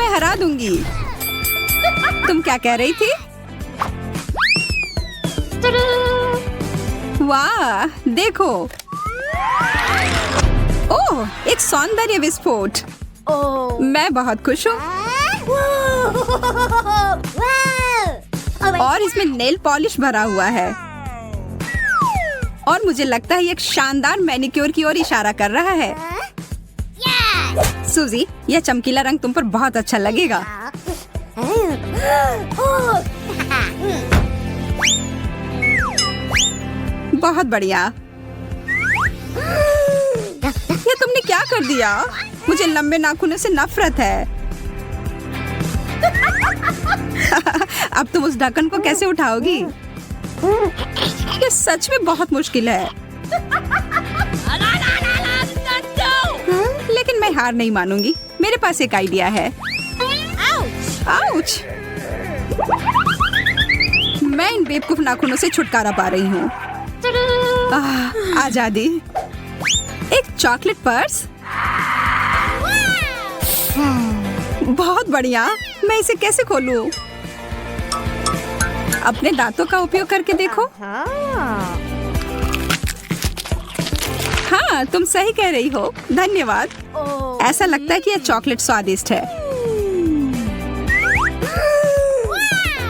मैं हरा दूंगी। तुम क्या कह रही थी? वाह, देखो। ओह, एक सौंदर्य विस्फोट। मैं बहुत खुश हूँ। और इसमें नेल पॉलिश भरा हुआ है। और मुझे लगता है ये एक शानदार मैनिक्योर की ओर इशारा कर रहा है। सूजी, यह चमकीला रंग तुम पर बहुत अच्छा लगेगा। बहुत बढ़िया। ये तुमने क्या कर दिया? मुझे लंबे नाखूनों से नफरत है। अब तुम उस ढक्कन को कैसे उठाओगी? ये सच में बहुत मुश्किल है। लेकिन मैं हार नहीं मानूंगी। मेरे पास एक आइडिया है। आउच! मैं इन बेवकूफ नाखूनों से छुटकारा पा रही हूँ। आजादी। एक चॉकलेट पर्स। बहुत बढ़िया। मैं इसे कैसे खोलूं? अपने दांतों का उपयोग करके देखो। हाँ, तुम सही कह रही हो। धन्यवाद। ऐसा लगता है कि यह चॉकलेट स्वादिष्ट है।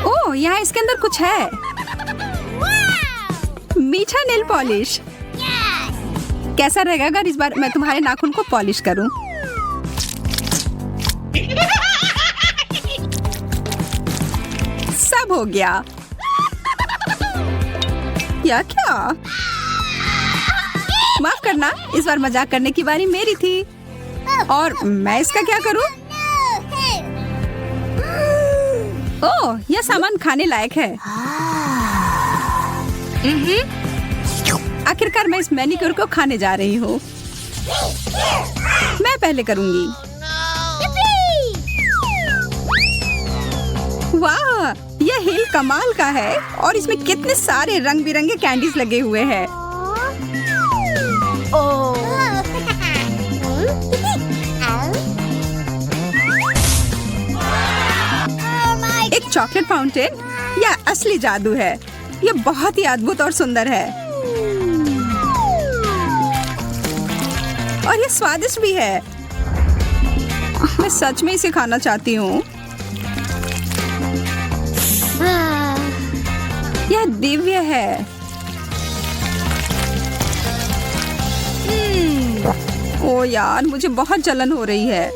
ओह, यहाँ इसके अंदर कुछ है। मीठा नेल पॉलिश। कैसा रहेगा अगर इस बार मैं तुम्हारे नाखून को पॉलिश करूं? सब हो गया। या क्या? माफ करना, इस बार मजाक करने की बारी मेरी थी। और मैं इसका क्या करूं? ओह, यह सामान खाने लायक है। आखिरकार मैं इस मैनिक्योर को खाने जा रही हूँ। मैं पहले करूंगी। वाह, यह हील कमाल का है। और इसमें कितने सारे रंग बिरंगे कैंडीज लगे हुए हैं। एक चॉकलेट फाउंटेन। यह असली जादू है। यह बहुत ही अद्भुत और सुंदर है। और यह स्वादिष्ट भी है। मैं सच में इसे खाना चाहती हूँ। यह दिव्य है। ओ यार, मुझे बहुत जलन हो रही है।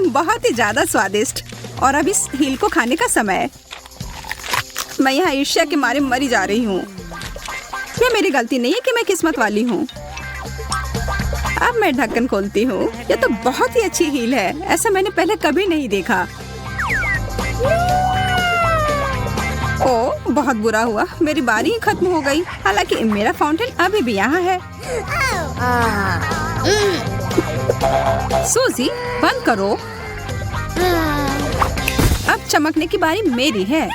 बहुत ही ज्यादा स्वादिष्ट। और अब इस हील को खाने का समय। मैं यहाँ ईर्ष्या के मारे मरी जा रही हूँ। यह मेरी गलती नहीं है कि मैं किस्मत वाली हूँ। अब मैं ढक्कन खोलती हूँ। यह तो बहुत ही अच्छी हील है। ऐसा मैंने पहले कभी नहीं देखा। ओह, बहुत बुरा हुआ। मेरी बारी ही खत्म हो गई। हालांकि मेरा फाउंटेन अभी भी यहाँ है। सूजी, बंद करो। अब चमकने की बारी मेरी है।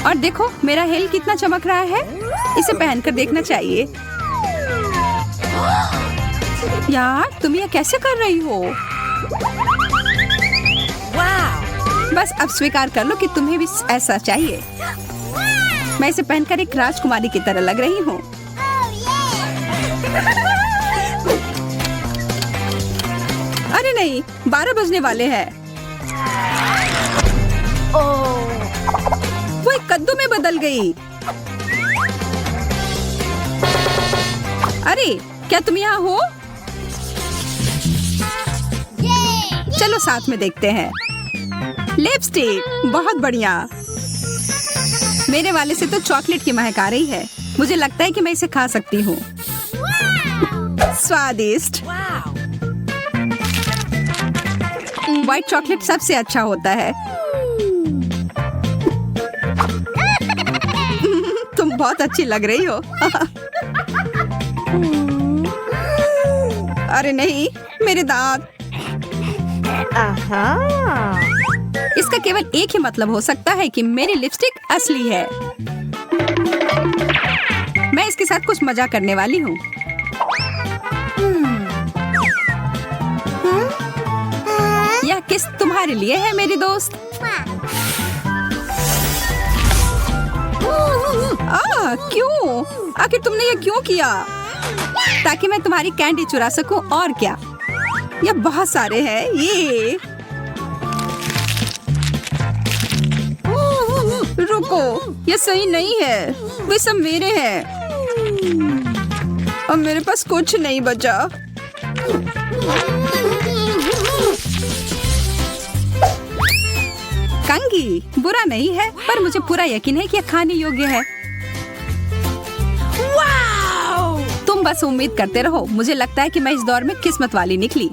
और देखो मेरा हील कितना चमक रहा है। इसे पहनकर देखना चाहिए। यार, तुम यह कैसे कर रही हो? बस अब स्वीकार कर लो कि तुम्हें भी ऐसा चाहिए। मैं इसे पहनकर एक राजकुमारी की तरह लग रही हूँ। अरे नहीं, 12 बजने वाले हैं। वो एक कद्दू में बदल गई। अरे, क्या तुम यहाँ हो? चलो साथ में देखते हैं। लिपस्टिक, बहुत बढ़िया। मेरे वाले से तो चॉकलेट की महक आ रही है। मुझे लगता है कि मैं इसे खा सकती हूँ। स्वादिष्ट। व्हाइट चॉकलेट सबसे अच्छा होता है। तुम बहुत अच्छी लग रही हो। अरे नहीं, मेरे दांत। इसका केवल एक ही मतलब हो सकता है कि मेरी लिपस्टिक असली है। मैं इसके साथ कुछ मजाक करने वाली हूँ। यह किस तुम्हारे लिए है मेरी दोस्त। क्यों? आखिर तुमने ये क्यों किया? ताकि मैं तुम्हारी कैंडी चुरा सकूं, और क्या। ये बहुत सारे हैं ये। रुको, ये सही नहीं है। वे सब मेरे हैं। अब मेरे पास कुछ नहीं बचा। कंगी बुरा नहीं है, पर मुझे पूरा यकीन है कि यह खाने योग्य है। तुम बस उम्मीद करते रहो। मुझे लगता है कि मैं इस दौर में किस्मत वाली निकली।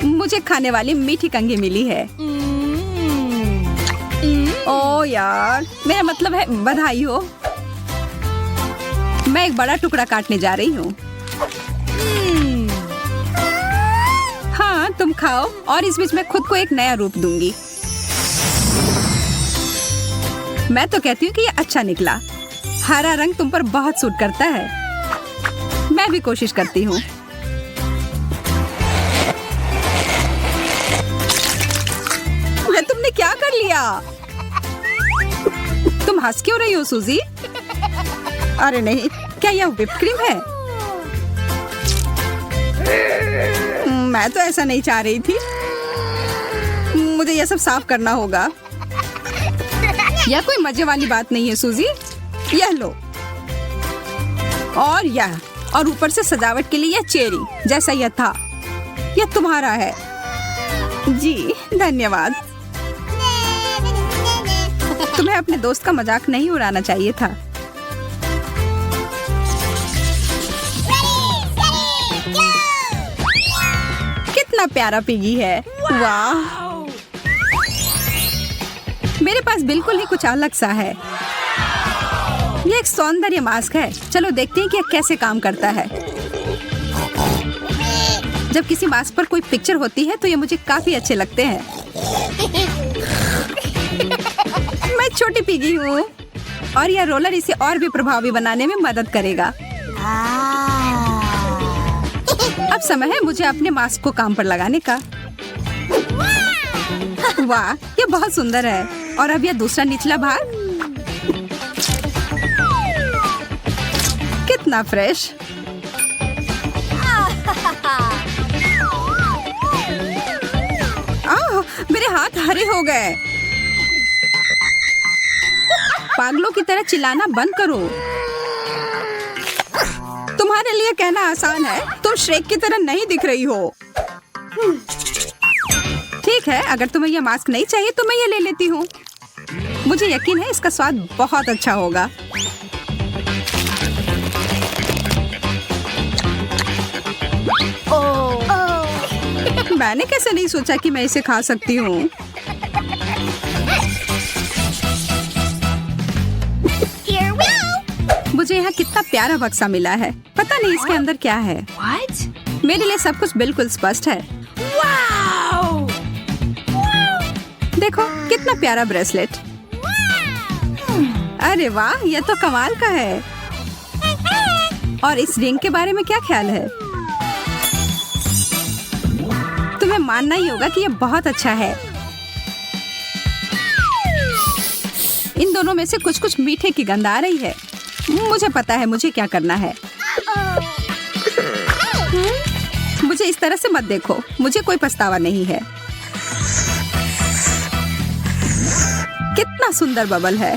मुझे खाने वाली मीठी कंगी मिली है। ओ यार, मेरा मतलब है बधाई हो। मैं एक बड़ा टुकड़ा काटने जा रही हूँ। हाँ, तुम खाओ और इस बीच मैं खुद को एक नया रूप दूंगी। मैं तो कहती हूँ कि ये अच्छा निकला। हरा रंग तुम पर बहुत सूट करता है। मैं भी कोशिश करती हूँ। तुमने क्या कर लिया? तुम हंस क्यों रही हो सूजी? अरे नहीं, क्या यह व्हिप क्रीम है? मैं तो ऐसा नहीं चाह रही थी। मुझे यह सब साफ करना होगा। यह कोई मजे वाली बात नहीं है सूजी। यह लो, और यह, और ऊपर से सजावट के लिए यह चेरी जैसा यह था। यह तुम्हारा है। जी धन्यवाद। तुम्हें अपने दोस्त का मजाक नहीं उड़ाना चाहिए था। कितना प्यारा पिगी है। वाह, मेरे पास बिल्कुल ही कुछ अलग सा है। ये एक सौंदर्य मास्क है। चलो देखते हैं कि यह कैसे काम करता है। जब किसी मास्क पर कोई पिक्चर होती है तो ये मुझे काफी अच्छे लगते हैं। मैं छोटी पिगी हूँ और यह रोलर इसे और भी प्रभावी बनाने में मदद करेगा। अब समय है मुझे अपने मास्क को काम पर लगाने का। वाह, ये बहुत सुंदर है। और अब यह दूसरा निचला भाग कितना फ्रेश। मेरे हाथ हरे हो गए। पागलों की तरह चिल्लाना बंद करो। तुम्हारे लिए कहना आसान है। तुम श्रेक की तरह नहीं दिख रही हो। ठीक है, अगर तुम्हें यह मास्क नहीं चाहिए तो मैं ये ले लेती हूँ। मुझे यकीन है इसका स्वाद बहुत अच्छा होगा। मैंने कैसे नहीं सोचा कि मैं इसे खा सकती हूँ। मुझे यहाँ कितना प्यारा बक्सा मिला है। पता नहीं इसके अंदर क्या है। मेरे लिए सब कुछ बिल्कुल स्पष्ट है। देखो कितना प्यारा ब्रेसलेट। अरे वाह, यह तो कमाल का है। और इस रिंग के बारे में क्या ख्याल है? तुम्हें मानना ही होगा कि यह बहुत अच्छा है। इन दोनों में से कुछ कुछ मीठे की गंध आ रही है। मुझे पता है मुझे क्या करना है। मुझे इस तरह से मत देखो। मुझे कोई पछतावा नहीं है। कितना सुंदर बबल है।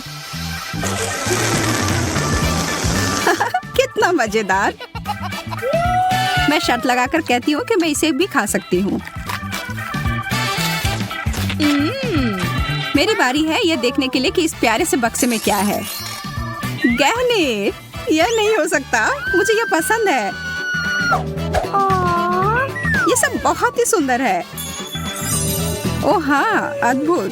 कितना मजेदार। मैं शर्त लगाकर कहती हूँ कि मैं इसे भी खा सकती हूँ। मेरी बारी है यह देखने के लिए कि इस प्यारे से बक्से में क्या है। गहने। यह नहीं हो सकता। मुझे यह पसंद है। ये सब बहुत ही सुंदर है। ओह हाँ, अद्भुत।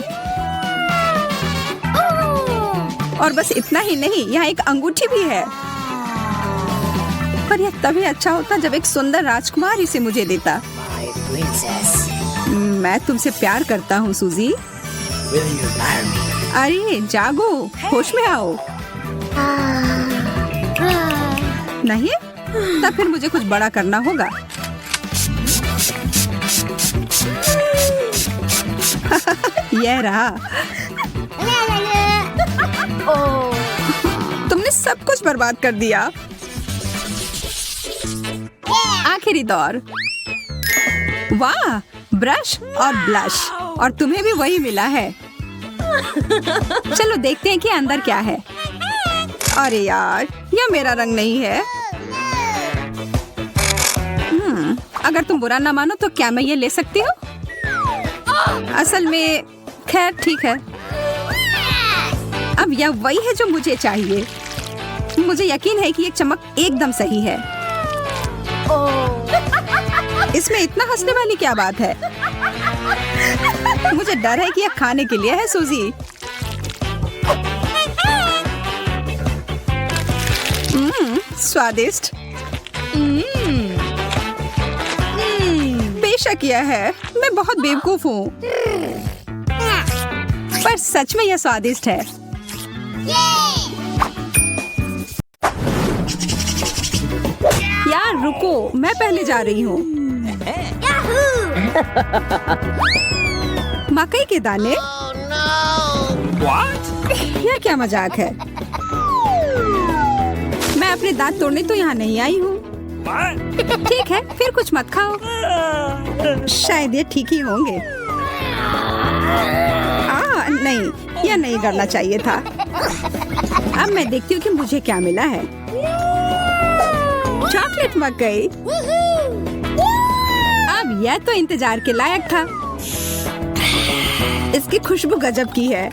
और बस इतना ही नहीं, यहाँ एक अंगूठी भी है। पर यह तभी अच्छा होता जब एक सुंदर राजकुमार इसे मुझे देता। मैं तुमसे प्यार करता हूँ सूजी। अरे जागो, होश में आओ। नहीं? तब फिर मुझे कुछ बड़ा करना होगा। यह रहा। तुमने सब कुछ बर्बाद कर दिया। आखिरी दौर। वाह, ब्रश और ब्लश, और तुम्हें भी वही मिला है। चलो देखते हैं कि अंदर क्या है। अरे यार, यह मेरा रंग नहीं है। अगर तुम बुरा ना मानो तो क्या मैं ये ले सकती हूँ? असल में खैर ठीक है। अब यह वही है जो मुझे चाहिए। मुझे यकीन है कि ये चमक एकदम सही है। इसमें इतना हंसने वाली क्या बात है? मुझे डर है कि यह खाने के लिए है, सूजी। स्वादिष्ट। बेशक यह है। मैं बहुत बेवकूफ हूँ, पर सच में यह स्वादिष्ट है। यार रुको, मैं पहले जा रही हूँ। मकई के दाने? यह क्या मजाक है? मैं अपने दांत तोड़ने तो यहाँ नहीं आई हूँ। ठीक है, फिर कुछ मत खाओ। शायद ये ठीक ही होंगे। नहीं, यह नहीं करना चाहिए था। अब मैं देखती हूँ कि मुझे क्या मिला है। चॉकलेट मकई। अब यह तो इंतजार के लायक था। इसकी खुशबू गजब की है।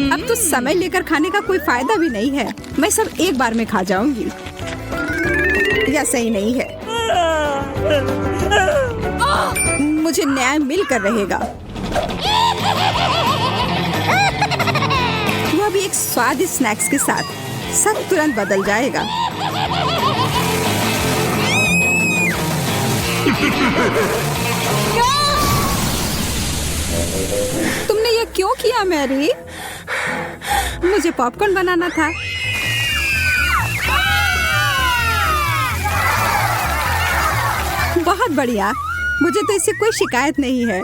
अब तो समय लेकर खाने का कोई फायदा भी नहीं है। मैं सब एक बार में खा जाऊंगी। यह सही नहीं है। मुझे न्याय मिलकर रहेगा। वह भी एक स्वादिष्ट स्नैक्स के साथ। सब तुरंत बदल जाएगा। तुमने ये क्यों किया मैरी? मुझे पॉपकॉर्न बनाना था। बहुत बढ़िया। मुझे तो इससे कोई शिकायत नहीं है।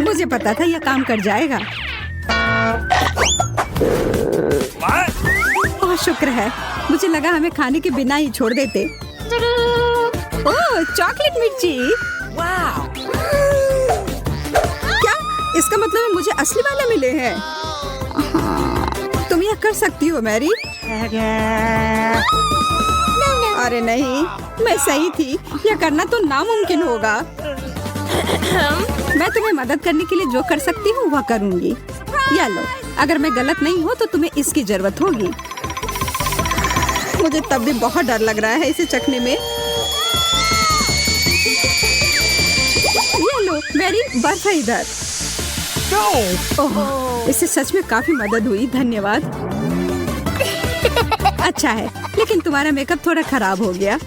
मुझे पता था यह काम कर जाएगा। ओह, शुक्र है। मुझे लगा हमें खाने के बिना ही छोड़ देते। ओह, चॉकलेट मिर्ची। क्या? इसका मतलब है मुझे असली वाले मिले हैं। तुम यह कर सकती हो मैरी। अरे नहीं, मैं सही थी। यह करना तो नामुमकिन होगा। मैं तुम्हें मदद करने के लिए जो कर सकती हूँ वह करूँगी। या लो, अगर मैं गलत नहीं हूँ तो तुम्हें इसकी जरूरत होगी। मुझे तब भी बहुत डर लग रहा है इसे चखने में। ये लो मैरी, बर्फ है इधर। ओह, इससे सच में काफी मदद हुई। धन्यवाद। अच्छा है, लेकिन तुम्हारा मेकअप थोड़ा खराब हो गया।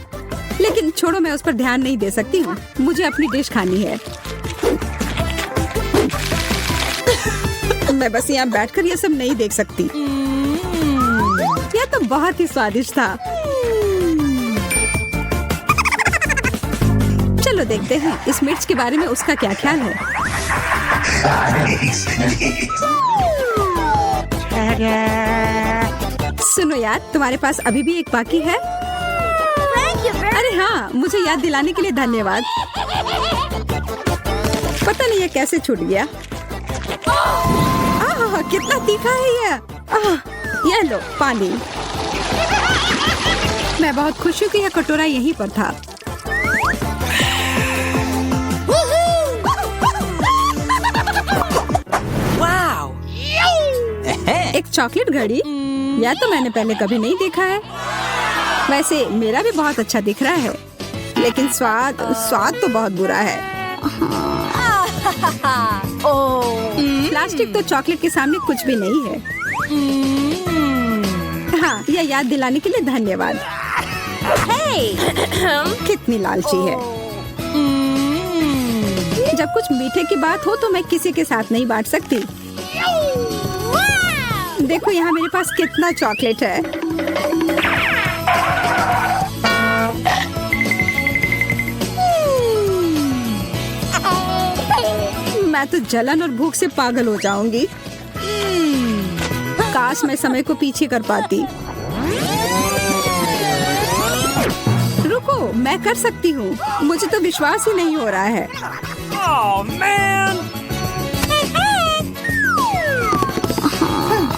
लेकिन छोड़ो, मैं उस पर ध्यान नहीं दे सकती हूँ। मुझे अपनी डिश खानी है। मैं बस यहाँ बैठकर ये सब नहीं देख सकती। यह तो बहुत ही स्वादिष्ट था। चलो देखते हैं इस मिर्च के बारे में उसका क्या ख्याल है। सुनो यार, तुम्हारे पास अभी भी एक बाकी है? अरे हाँ, मुझे याद दिलाने के लिए धन्यवाद। पता नहीं ये कैसे छूट गया। कितना तीखा है यह लो पानी। मैं बहुत खुश हूँ कि यह कटोरा यहीं पर था। एक चॉकलेट घड़ी? यह तो मैंने पहले कभी नहीं देखा है। वैसे मेरा भी बहुत अच्छा दिख रहा है, लेकिन स्वाद तो बहुत बुरा है। प्लास्टिक तो चॉकलेट के सामने कुछ भी नहीं है। हाँ, यह याद दिलाने के लिए धन्यवाद। कितनी लालची है। जब कुछ मीठे की बात हो तो मैं किसी के साथ नहीं बांट सकती। देखो यहाँ मेरे पास कितना चॉकलेट है। मैं तो जलन और भूख से पागल हो जाऊंगी। काश मैं समय को पीछे कर पाती। रुको, मैं कर सकती हूँ। मुझे तो विश्वास ही नहीं हो रहा है।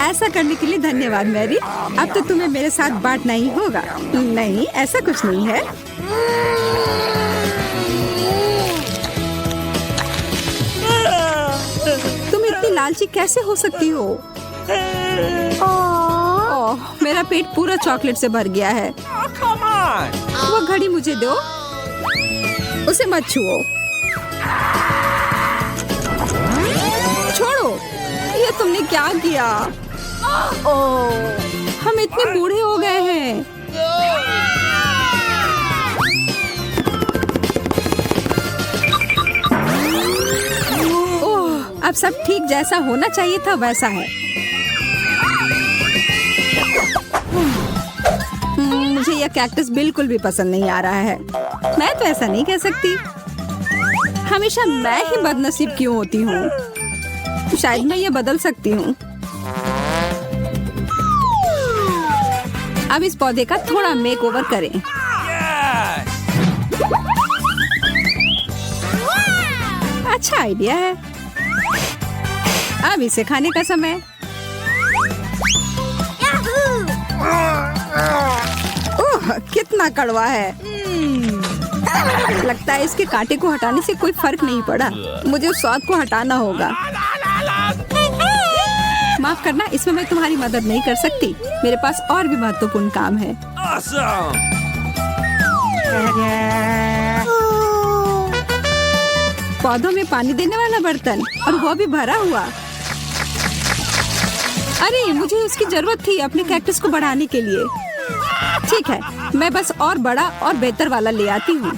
ऐसा करने के लिए धन्यवाद मैरी। अब तो तुम्हें मेरे साथ बांटना ही होगा। नहीं, ऐसा कुछ नहीं है। तुम इतनी लालची कैसे हो सकती हो? ओह, मेरा पेट पूरा चॉकलेट से भर गया है। वो घड़ी मुझे दो। उसे मत छुओ। छोड़ो। ये तुमने क्या किया? हम इतने बूढ़े हो गए हैं। ओह, अब सब ठीक जैसा होना चाहिए था वैसा है। मुझे यह कैक्टस बिल्कुल भी पसंद नहीं आ रहा है। मैं तो ऐसा नहीं कह सकती। हमेशा मैं ही बदनसीब क्यों होती हूँ? शायद मैं ये बदल सकती हूँ। अब इस पौधे का थोड़ा मेकओवर करें। अच्छा आइडिया है। अब इसे खाने का समय। ओह, कितना कड़वा है। लगता है इसके कांटे को हटाने से कोई फर्क नहीं पड़ा। मुझे उस स्वाद को हटाना होगा। माफ करना, इसमें मैं तुम्हारी मदद नहीं कर सकती। मेरे पास और भी महत्वपूर्ण काम है। पौधों में पानी देने वाला बर्तन, और वो भी भरा हुआ। अरे, मुझे इसकी जरूरत थी अपने कैक्टस को बढ़ाने के लिए। ठीक है, मैं बस और बड़ा और बेहतर वाला ले आती हूँ।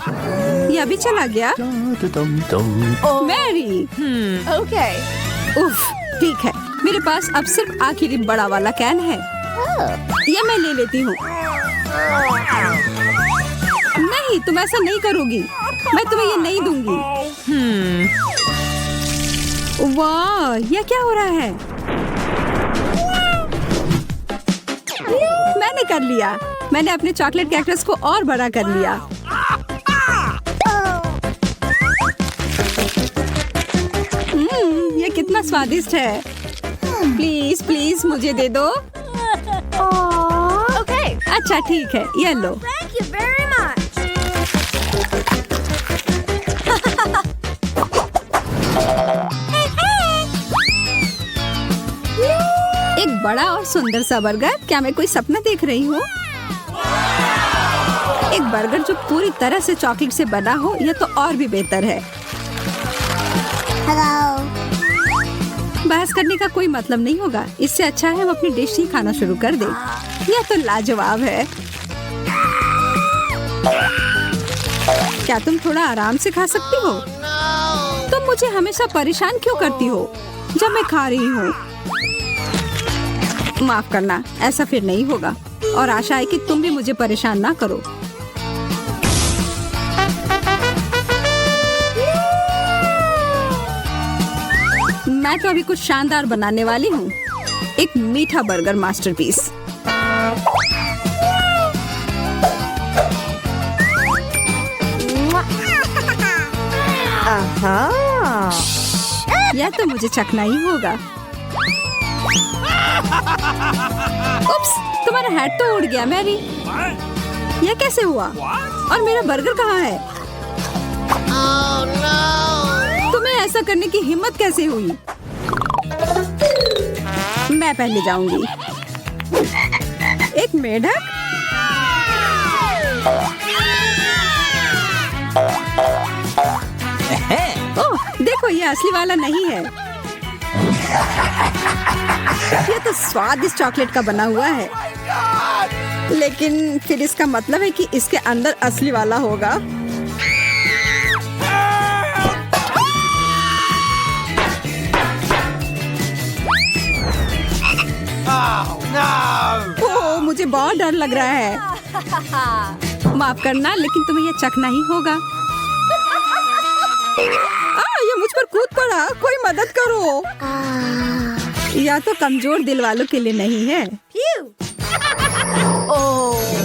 यह भी चला गया। मैरी। Okay. उफ, ठीक है। मेरे पास अब सिर्फ आखिरी बड़ा वाला कैन है। यह मैं ले लेती हूँ। नहीं, तुम ऐसा नहीं करोगी। मैं तुम्हें ये नहीं दूंगी। वाह, यह क्या हो रहा है? मैंने कर लिया। मैंने अपने चॉकलेट कैक्टस को और बड़ा कर लिया। ये कितना स्वादिष्ट है। प्लीज प्लीज मुझे दे दो। Okay. अच्छा ठीक है, ये लो। Thank you very much. एक बड़ा और सुंदर सा बर्गर। क्या मैं कोई सपना देख रही हूँ? एक बर्गर जो पूरी तरह से चॉकलेट से बना हो, यह तो और भी बेहतर है। Hello. बहस करने का कोई मतलब नहीं होगा। इससे अच्छा है हम अपनी डिश ही खाना शुरू कर दें। यह तो लाजवाब है। क्या तुम थोड़ा आराम से खा सकती हो? तुम मुझे हमेशा परेशान क्यों करती हो जब मैं खा रही हूँ? माफ करना, ऐसा फिर नहीं होगा। और आशा है कि तुम भी मुझे परेशान ना करो। मैं तो अभी कुछ शानदार बनाने वाली हूँ। एक मीठा बर्गर मास्टरपीस। यह तो मुझे चखना ही होगा। उप्स, तुम्हारा हैट तो उड़ गया मैरी। यह कैसे हुआ? और मेरा बर्गर कहाँ है? तुम्हें ऐसा करने की हिम्मत कैसे हुई? मैं पहले जाऊंगी। एक मेढक? ओह, देखो, ये असली वाला नहीं है। ये तो स्वादिष्ट चॉकलेट का बना हुआ है। लेकिन फिर इसका मतलब है कि इसके अंदर असली वाला होगा। ओह, मुझे बहुत डर लग रहा है। माफ करना, लेकिन तुम्हें यह चखना ही होगा। ये मुझ पर कूद पड़ा, कोई मदद करो। या तो कमजोर दिल वालों के लिए नहीं है।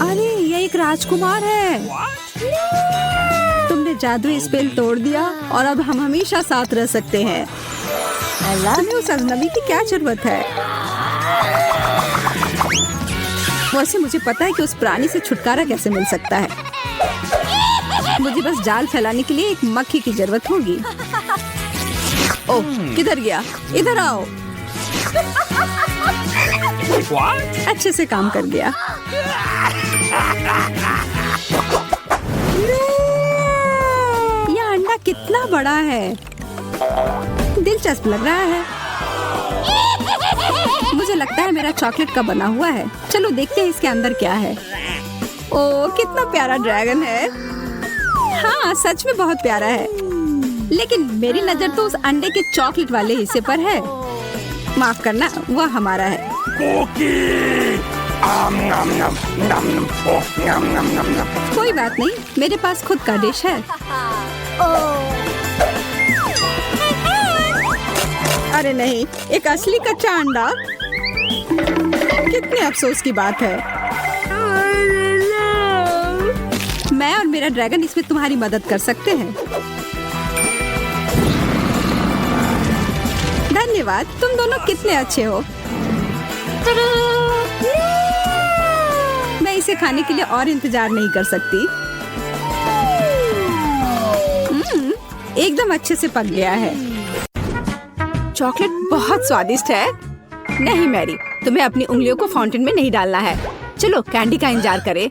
अरे ये एक राजकुमार है। तुमने जादुई स्पेल तोड़ दिया और अब हम हमेशा साथ रह सकते हैं। तुम्हें उस अजनबी की क्या जरूरत है? वैसे मुझे पता है कि उस प्राणी से छुटकारा कैसे मिल सकता है। मुझे बस जाल फैलाने के लिए एक मक्खी की जरूरत होगी। ओह, किधर गया? इधर आओ। अच्छे से काम कर गया। यह अंडा कितना बड़ा है, दिलचस्प लग रहा है। मुझे लगता है मेरा चॉकलेट का बना हुआ है। चलो देखते हैं इसके अंदर क्या है। ओह, कितना प्यारा ड्रैगन है। हाँ, सच में बहुत प्यारा है। लेकिन मेरी नजर तो उस अंडे के चॉकलेट वाले हिस्से पर है। माफ करना, वह हमारा है। कोई बात नहीं, मेरे पास खुद का डिश है। अरे नहीं, एक असली कच्चा अंडा। कितने अफसोस की बात है। मैं और मेरा ड्रैगन इसमें तुम्हारी मदद कर सकते हैं। धन्यवाद, तुम दोनों कितने अच्छे हो। मैं इसे खाने के लिए और इंतजार नहीं कर सकती। एकदम अच्छे से पक गया है। चॉकलेट बहुत स्वादिष्ट है। नहीं मैरी, तुम्हें अपनी उंगलियों को फाउंटेन में नहीं डालना है। चलो कैंडी का इंतजार करें।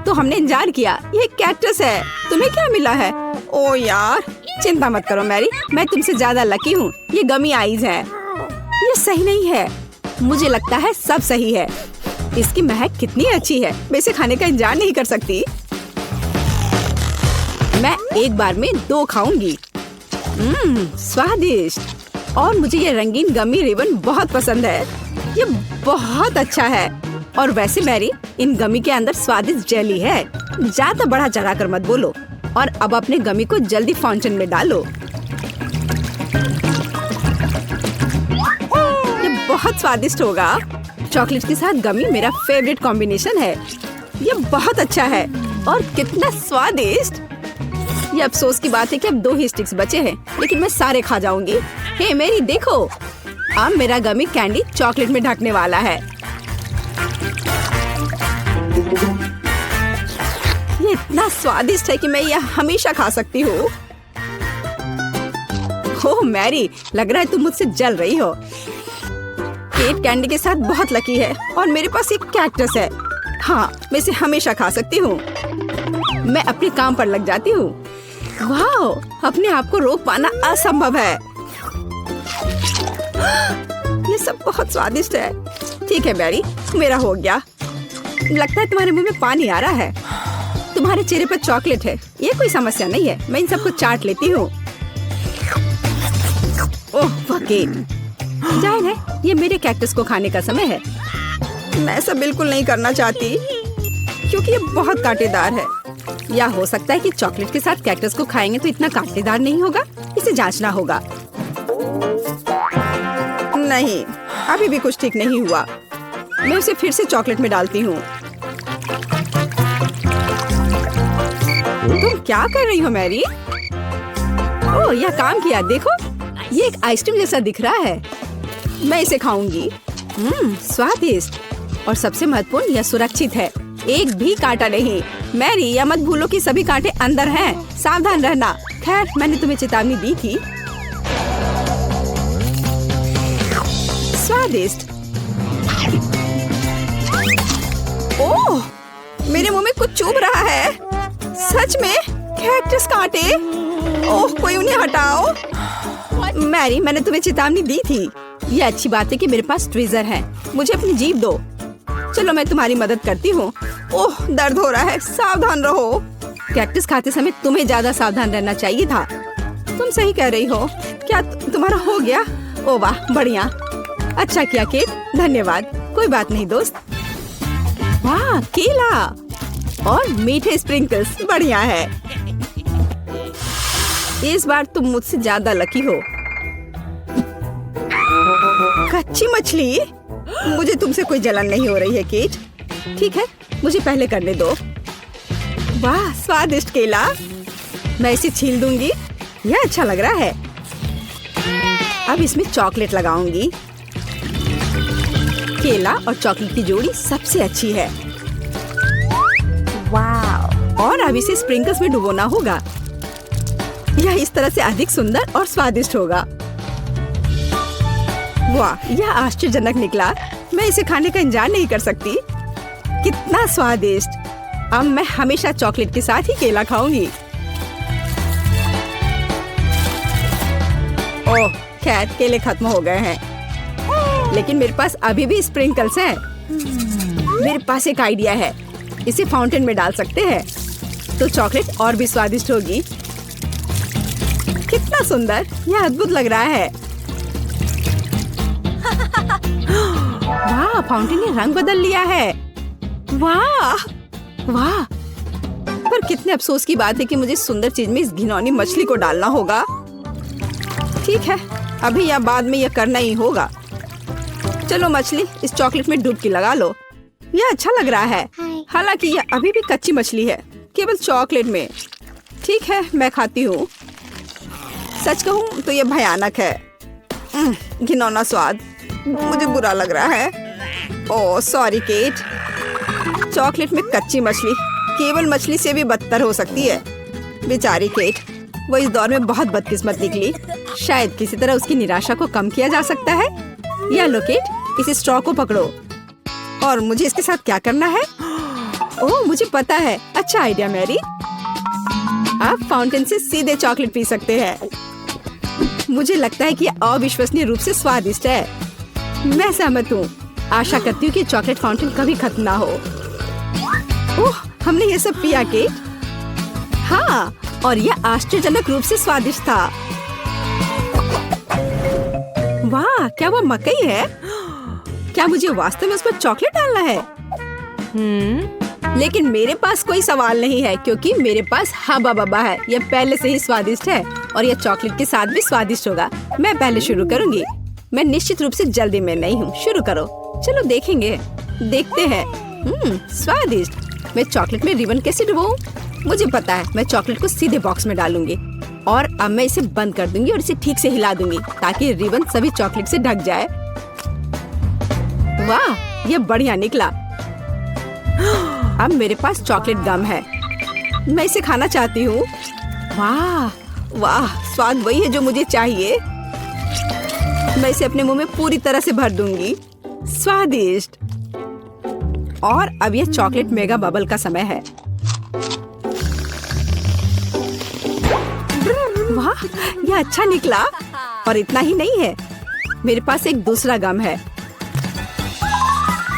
तो हमने इंतजार किया। ये कैक्टस है। तुम्हें क्या मिला है? ओ यार, चिंता मत करो मैरी, मैं तुमसे ज्यादा लकी हूँ। ये गमी आइज है। ये सही नहीं है। मुझे लगता है सब सही है। इसकी महक कितनी अच्छी है। मैं इसे खाने का इंतजार नहीं कर सकती। मैं एक बार में 2 खाऊंगी। स्वादिष्ट। और मुझे ये रंगीन गमी रिबन बहुत पसंद है। ये बहुत अच्छा है। और वैसे मैरी, इन गमी के अंदर स्वादिष्ट जेली है। ज्यादा बढ़ा चढ़ा कर मत बोलो। और अब अपने गमी को जल्दी फाउंटेन में डालो। ये बहुत स्वादिष्ट होगा। चॉकलेट के साथ गमी मेरा फेवरेट कॉम्बिनेशन है। ये बहुत अच्छा है और कितना स्वादिष्ट। ये अफसोस की बात है कि अब 2 ही स्टिक्स बचे हैं, लेकिन मैं सारे खा जाऊंगी। हे मेरी देखो, अब मेरा गमी कैंडी चॉकलेट में ढकने वाला है। ये इतना स्वादिष्ट है कि मैं यह हमेशा खा सकती हूँ। ओह मैरी, लग रहा है तुम मुझसे जल रही हो। केट कैंडी के साथ बहुत लकी है और मेरे पास एक कैक्टस है। हाँ, मैं इसे हमेशा खा सकती हूँ। मैं अपने काम पर लग जाती हूँ। वाह, अपने आप को रोक पाना असंभव है। ये सब बहुत स्वादिष्ट है। ठीक है मैरी, मेरा हो गया। लगता है तुम्हारे मुंह में पानी आ रहा है। तुम्हारे चेहरे पर चॉकलेट है, ये कोई समस्या नहीं है। मैं इन सबको चाट लेती हूँ। ओह बकेट, जाहिर है ये मेरे कैक्टस को खाने का समय है। मैं ऐसा बिल्कुल नहीं करना चाहती क्योंकि ये बहुत कांटेदार है। या हो सकता है कि चॉकलेट के साथ कैक्टस को खाएंगे तो इतना कांटेदार नहीं होगा। इसे जांचना होगा। नहीं, अभी भी कुछ ठीक नहीं हुआ। मैं उसे फिर से चॉकलेट में डालती हूँ। तुम क्या कर रही हो मैरी? ओह, यह काम किया। देखो, ये एक आइसक्रीम जैसा दिख रहा है। मैं इसे खाऊंगी। स्वादिष्ट और सबसे महत्वपूर्ण, यह सुरक्षित है। एक भी कांटा नहीं। मैरी, यह मत भूलो कि सभी कांटे अंदर हैं। सावधान रहना। खैर, मैंने तुम्हें चेतावनी दी थी। स्वादिष्ट। ओह, मेरे मुंह में कुछ चुभ रहा है। सच में कैक्टस कांटे। ओह, कोई उन्हें हटाओ। मैरी, मैंने तुम्हें चेतावनी दी थी। ये अच्छी बात है कि मेरे पास ट्विज़र है। मुझे अपनी जीभ दो। चलो, मैं तुम्हारी मदद करती हूँ। ओह, दर्द हो रहा है। सावधान रहो। कैक्टस खाते समय तुम्हें ज्यादा सावधान रहना चाहिए था। तुम सही कह रही हो। क्या तुम्हारा हो गया? ओह वाह, बढ़िया। अच्छा किया केट, धन्यवाद। कोई बात नहीं दोस्त। वाह, केला और मीठे स्प्रिंकल्स, बढ़िया है। इस बार तुम मुझसे ज्यादा लकी हो। कच्ची मछली? मुझे तुमसे कोई जलन नहीं हो रही है केट। ठीक है, मुझे पहले करने दो। वाह, स्वादिष्ट केला। मैं इसे छील दूंगी। यह अच्छा लग रहा है। अब इसमें चॉकलेट लगाऊंगी। केला और चॉकलेट की जोड़ी सबसे अच्छी है। Wow. और अब इसे स्प्रिंकल्स में डुबोना होगा। यह इस तरह से अधिक सुंदर और स्वादिष्ट होगा। वाह, यह आश्चर्यजनक निकला। मैं इसे खाने का इंतजार नहीं कर सकती। कितना स्वादिष्ट। अब मैं हमेशा चॉकलेट के साथ ही केला खाऊंगी। ओह, खैर केले खत्म हो गए हैं, लेकिन मेरे पास अभी भी स्प्रिंकल्स हैं। मेरे पास एक आइडिया है। इसे फाउंटेन में डाल सकते हैं तो चॉकलेट और भी स्वादिष्ट होगी। कितना सुंदर, यह अद्भुत लग रहा है। वाह, फाउंटेन ने रंग बदल लिया है। वाह वाह, पर कितने अफसोस की बात है कि मुझे सुंदर चीज में इस घिनौनी मछली को डालना होगा। ठीक है, अभी या बाद में यह करना ही होगा। चलो मछली, इस चॉकलेट में डुबकी लगा लो। यह अच्छा लग रहा है। हालांकि यह अभी भी कच्ची मछली है, केवल चॉकलेट में। ठीक है, मैं खाती हूँ। सच कहूँ तो यह भयानक है। घिनौना स्वाद, मुझे बुरा लग रहा है। Oh sorry cat. चॉकलेट में कच्ची मछली केवल मछली से भी बदतर हो सकती है। बेचारी केट, वो इस दौर में बहुत बदकिस्मत निकली। शायद किसी तरह उसकी निराशा को कम किया जा सकता है। या लो केट, इस स्ट्रॉ को पकड़ो। और मुझे इसके साथ क्या करना है? ओह, मुझे पता है। अच्छा आइडिया मैरी। आप फाउंटेन से सीधे चॉकलेट पी सकते हैं। मुझे लगता है कि यह अविश्वसनीय रूप से स्वादिष्ट है। मैं सहमत हूँ। आशा करती हूँ कि चॉकलेट फाउंटेन कभी खत्म ना हो। ओह, हमने ये सब पिया केट? हाँ, और यह आश्चर्यजनक रूप से स्वादिष्ट था। वाह, क्या वो मकई है? क्या मुझे वास्तव में उस पर चॉकलेट डालना है? लेकिन मेरे पास कोई सवाल नहीं है, क्योंकि मेरे पास हबा बबा है। यह पहले से ही स्वादिष्ट है और यह चॉकलेट के साथ भी स्वादिष्ट होगा। मैं पहले शुरू करूंगी। मैं निश्चित रूप से जल्दी में नहीं हूँ। शुरू करो। चलो देखेंगे, देखते हैं। स्वादिष्ट। मैं चॉकलेट में रिबन कैसे डुबाऊं? मुझे पता है, मैं चॉकलेट को सीधे बॉक्स में डालूंगी और अब मैं इसे बंद कर दूंगी और इसे ठीक से हिला दूंगी ताकि रिबन सभी चॉकलेट से ढक जाए। वाह, यह बढ़िया निकला। अब मेरे पास चॉकलेट गम है। मैं इसे खाना चाहती हूँ। वाह वाह, स्वाद वही है जो मुझे चाहिए। मैं इसे अपने मुंह में पूरी तरह से भर दूंगी। स्वादिष्ट। और अब यह चॉकलेट मेगा बबल का समय है। वाह, यह अच्छा निकला। और इतना ही नहीं है, मेरे पास एक दूसरा गम है।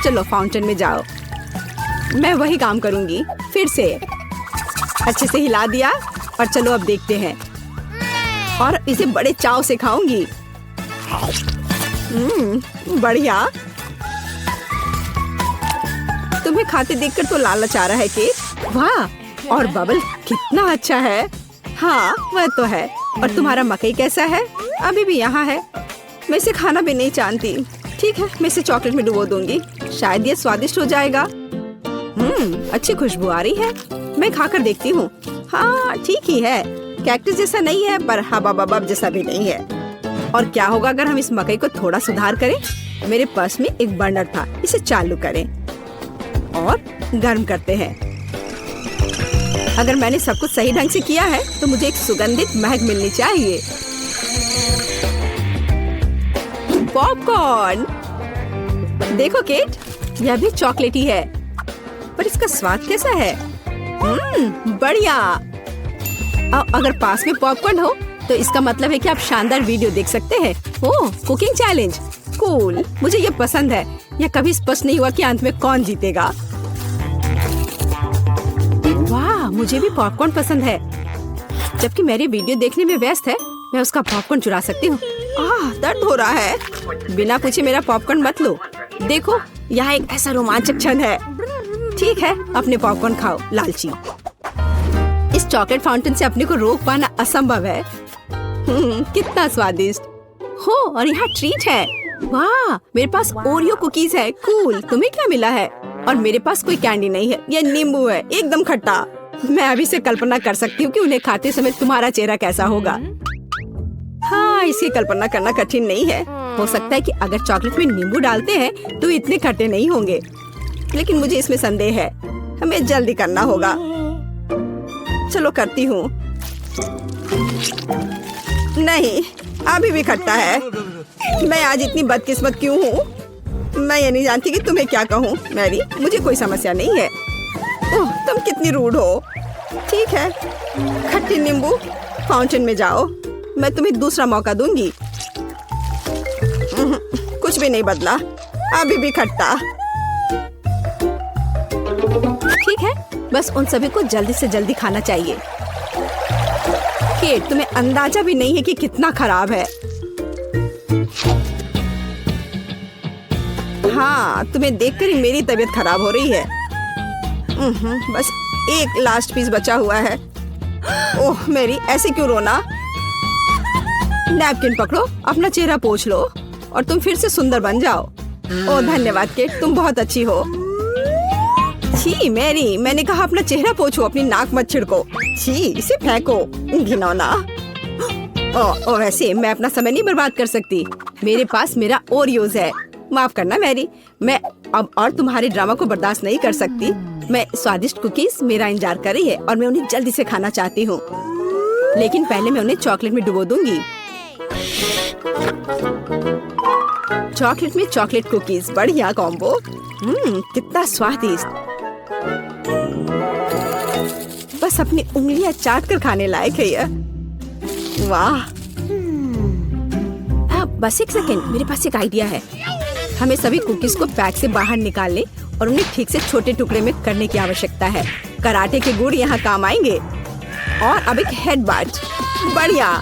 चलो फाउंटेन में जाओ। मैं वही काम करूंगी फिर से। अच्छे से हिला दिया और चलो अब देखते हैं। और इसे बड़े चाव से खाऊंगी। बढ़िया। तुम्हें खाते देखकर तो लालच आ रहा है केट। वाह, और बबल कितना अच्छा है। हाँ, वह तो है। और तुम्हारा मकई कैसा है? अभी भी यहाँ है। मैं इसे खाना भी नहीं जानती। ठीक है, मैं इसे चॉकलेट में डुबो दूंगी। शायद ये स्वादिष्ट हो जाएगा। अच्छी खुशबू आ रही है। मैं खाकर देखती हूँ। हाँ, ठीक ही है। कैक्टस जैसा नहीं है, पर हबा बबा जैसा भी नहीं है। और क्या होगा अगर हम इस मकई को थोड़ा सुधार करें? मेरे पर्स में एक बर्नर था, इसे चालू करें और गर्म करते हैं। अगर मैंने सब कुछ सही ढंग से किया है तो मुझे एक सुगंधित महक मिलनी चाहिए। पॉपकॉर्न। देखो केट, यह भी चॉकलेटी है, पर इसका स्वाद कैसा है? बढ़िया। अगर पास में पॉपकॉर्न हो तो इसका मतलब है कि आप शानदार वीडियो देख सकते हैं। ओह, कुकिंग चैलेंज। कूल, मुझे ये पसंद है। यह कभी स्पष्ट नहीं हुआ कि अंत में कौन जीतेगा। वाह, मुझे भी पॉपकॉर्न पसंद है। जबकि मेरी वीडियो देखने में व्यस्त है, मैं उसका पॉपकॉर्न चुरा सकती हूँ। दर्द हो रहा है। बिना पूछे मेरा पॉपकॉर्न मत लो। देखो, यहाँ एक ऐसा रोमांचक क्षण है। ठीक है, अपने पॉपकॉर्न खाओ, लालची। इस चॉकलेट फाउंटेन से अपने को रोक पाना असंभव है। कितना स्वादिष्ट हो। और यहाँ ट्रीट है। वाह, मेरे पास ओरियो कुकीज है। कूल। तुम्हें क्या मिला है? और मेरे पास कोई कैंडी नहीं है। ये नींबू है, एकदम खट्टा। मैं अभी से कल्पना कर सकती हूँ कि उन्हें खाते समय तुम्हारा चेहरा कैसा होगा। हाँ, इसकी कल्पना करना कठिन नहीं है। हो सकता है कि अगर चॉकलेट में नींबू डालते हैं तो इतने खट्टे नहीं होंगे, लेकिन मुझे इसमें संदेह है। हमें जल्दी करना होगा। चलो करती हूँ। नहीं, अभी भी खट्टा है। मैं आज इतनी बदकिस्मत क्यों हूँ? मैं ये नहीं जानती कि तुम्हें क्या कहूँ। मैरी, मुझे कोई समस्या नहीं है। ओह, तुम कितनी रूड हो। ठीक है, खट्टी नींबू फाउंटेन में जाओ। मैं तुम्हें दूसरा मौका दूंगी। कुछ भी नहीं बदला, अभी भी खट्टा। ठीक है, बस उन सभी को जल्दी से जल्दी खाना चाहिए। केट, तुम्हें अंदाजा भी नहीं है कि कितना खराब है। हाँ, तुम्हें देखकर ही मेरी तबीयत खराब हो रही है। बस एक लास्ट पीस बचा हुआ है। ओह मेरी, ऐसे क्यों रोना? नैपकिन पकड़ो, अपना चेहरा पोंछ लो और तुम फिर से सुंदर बन जाओ। ओह धन्यवाद केट, तुम बहुत अच्छी हो। छी मैरी, मैंने कहा अपना चेहरा पोंछो, अपनी नाक मत छिड़को। छी, इसे फेंको, घिनौना। ओ वैसे मैं अपना समय नहीं बर्बाद कर सकती। मेरे पास मेरा ओरियोज है। माफ करना मैरी, मैं अब और तुम्हारे ड्रामा को बर्दाश्त नहीं कर सकती। मैं स्वादिष्ट कुकीज मेरा इंतजार कर रही है और मैं उन्हें जल्दी से खाना चाहती हूँ, लेकिन पहले मैं उन्हें चॉकलेट में डुबो दूंगी। चॉकलेट में चॉकलेट कुकीज, बढ़िया कॉम्बो। कितना स्वादिष्ट। बस अपनी उंगलियां चाट कर खाने लायक है यह। वाह। बस एक सेकेंड, मेरे पास एक आइडिया है। हमें सभी कुकीज को पैक से बाहर निकालने और उन्हें ठीक से छोटे टुकड़े में करने की आवश्यकता है। कराटे के गुण यहाँ काम आएंगे। और अब एक हेड बाट। बढ़िया,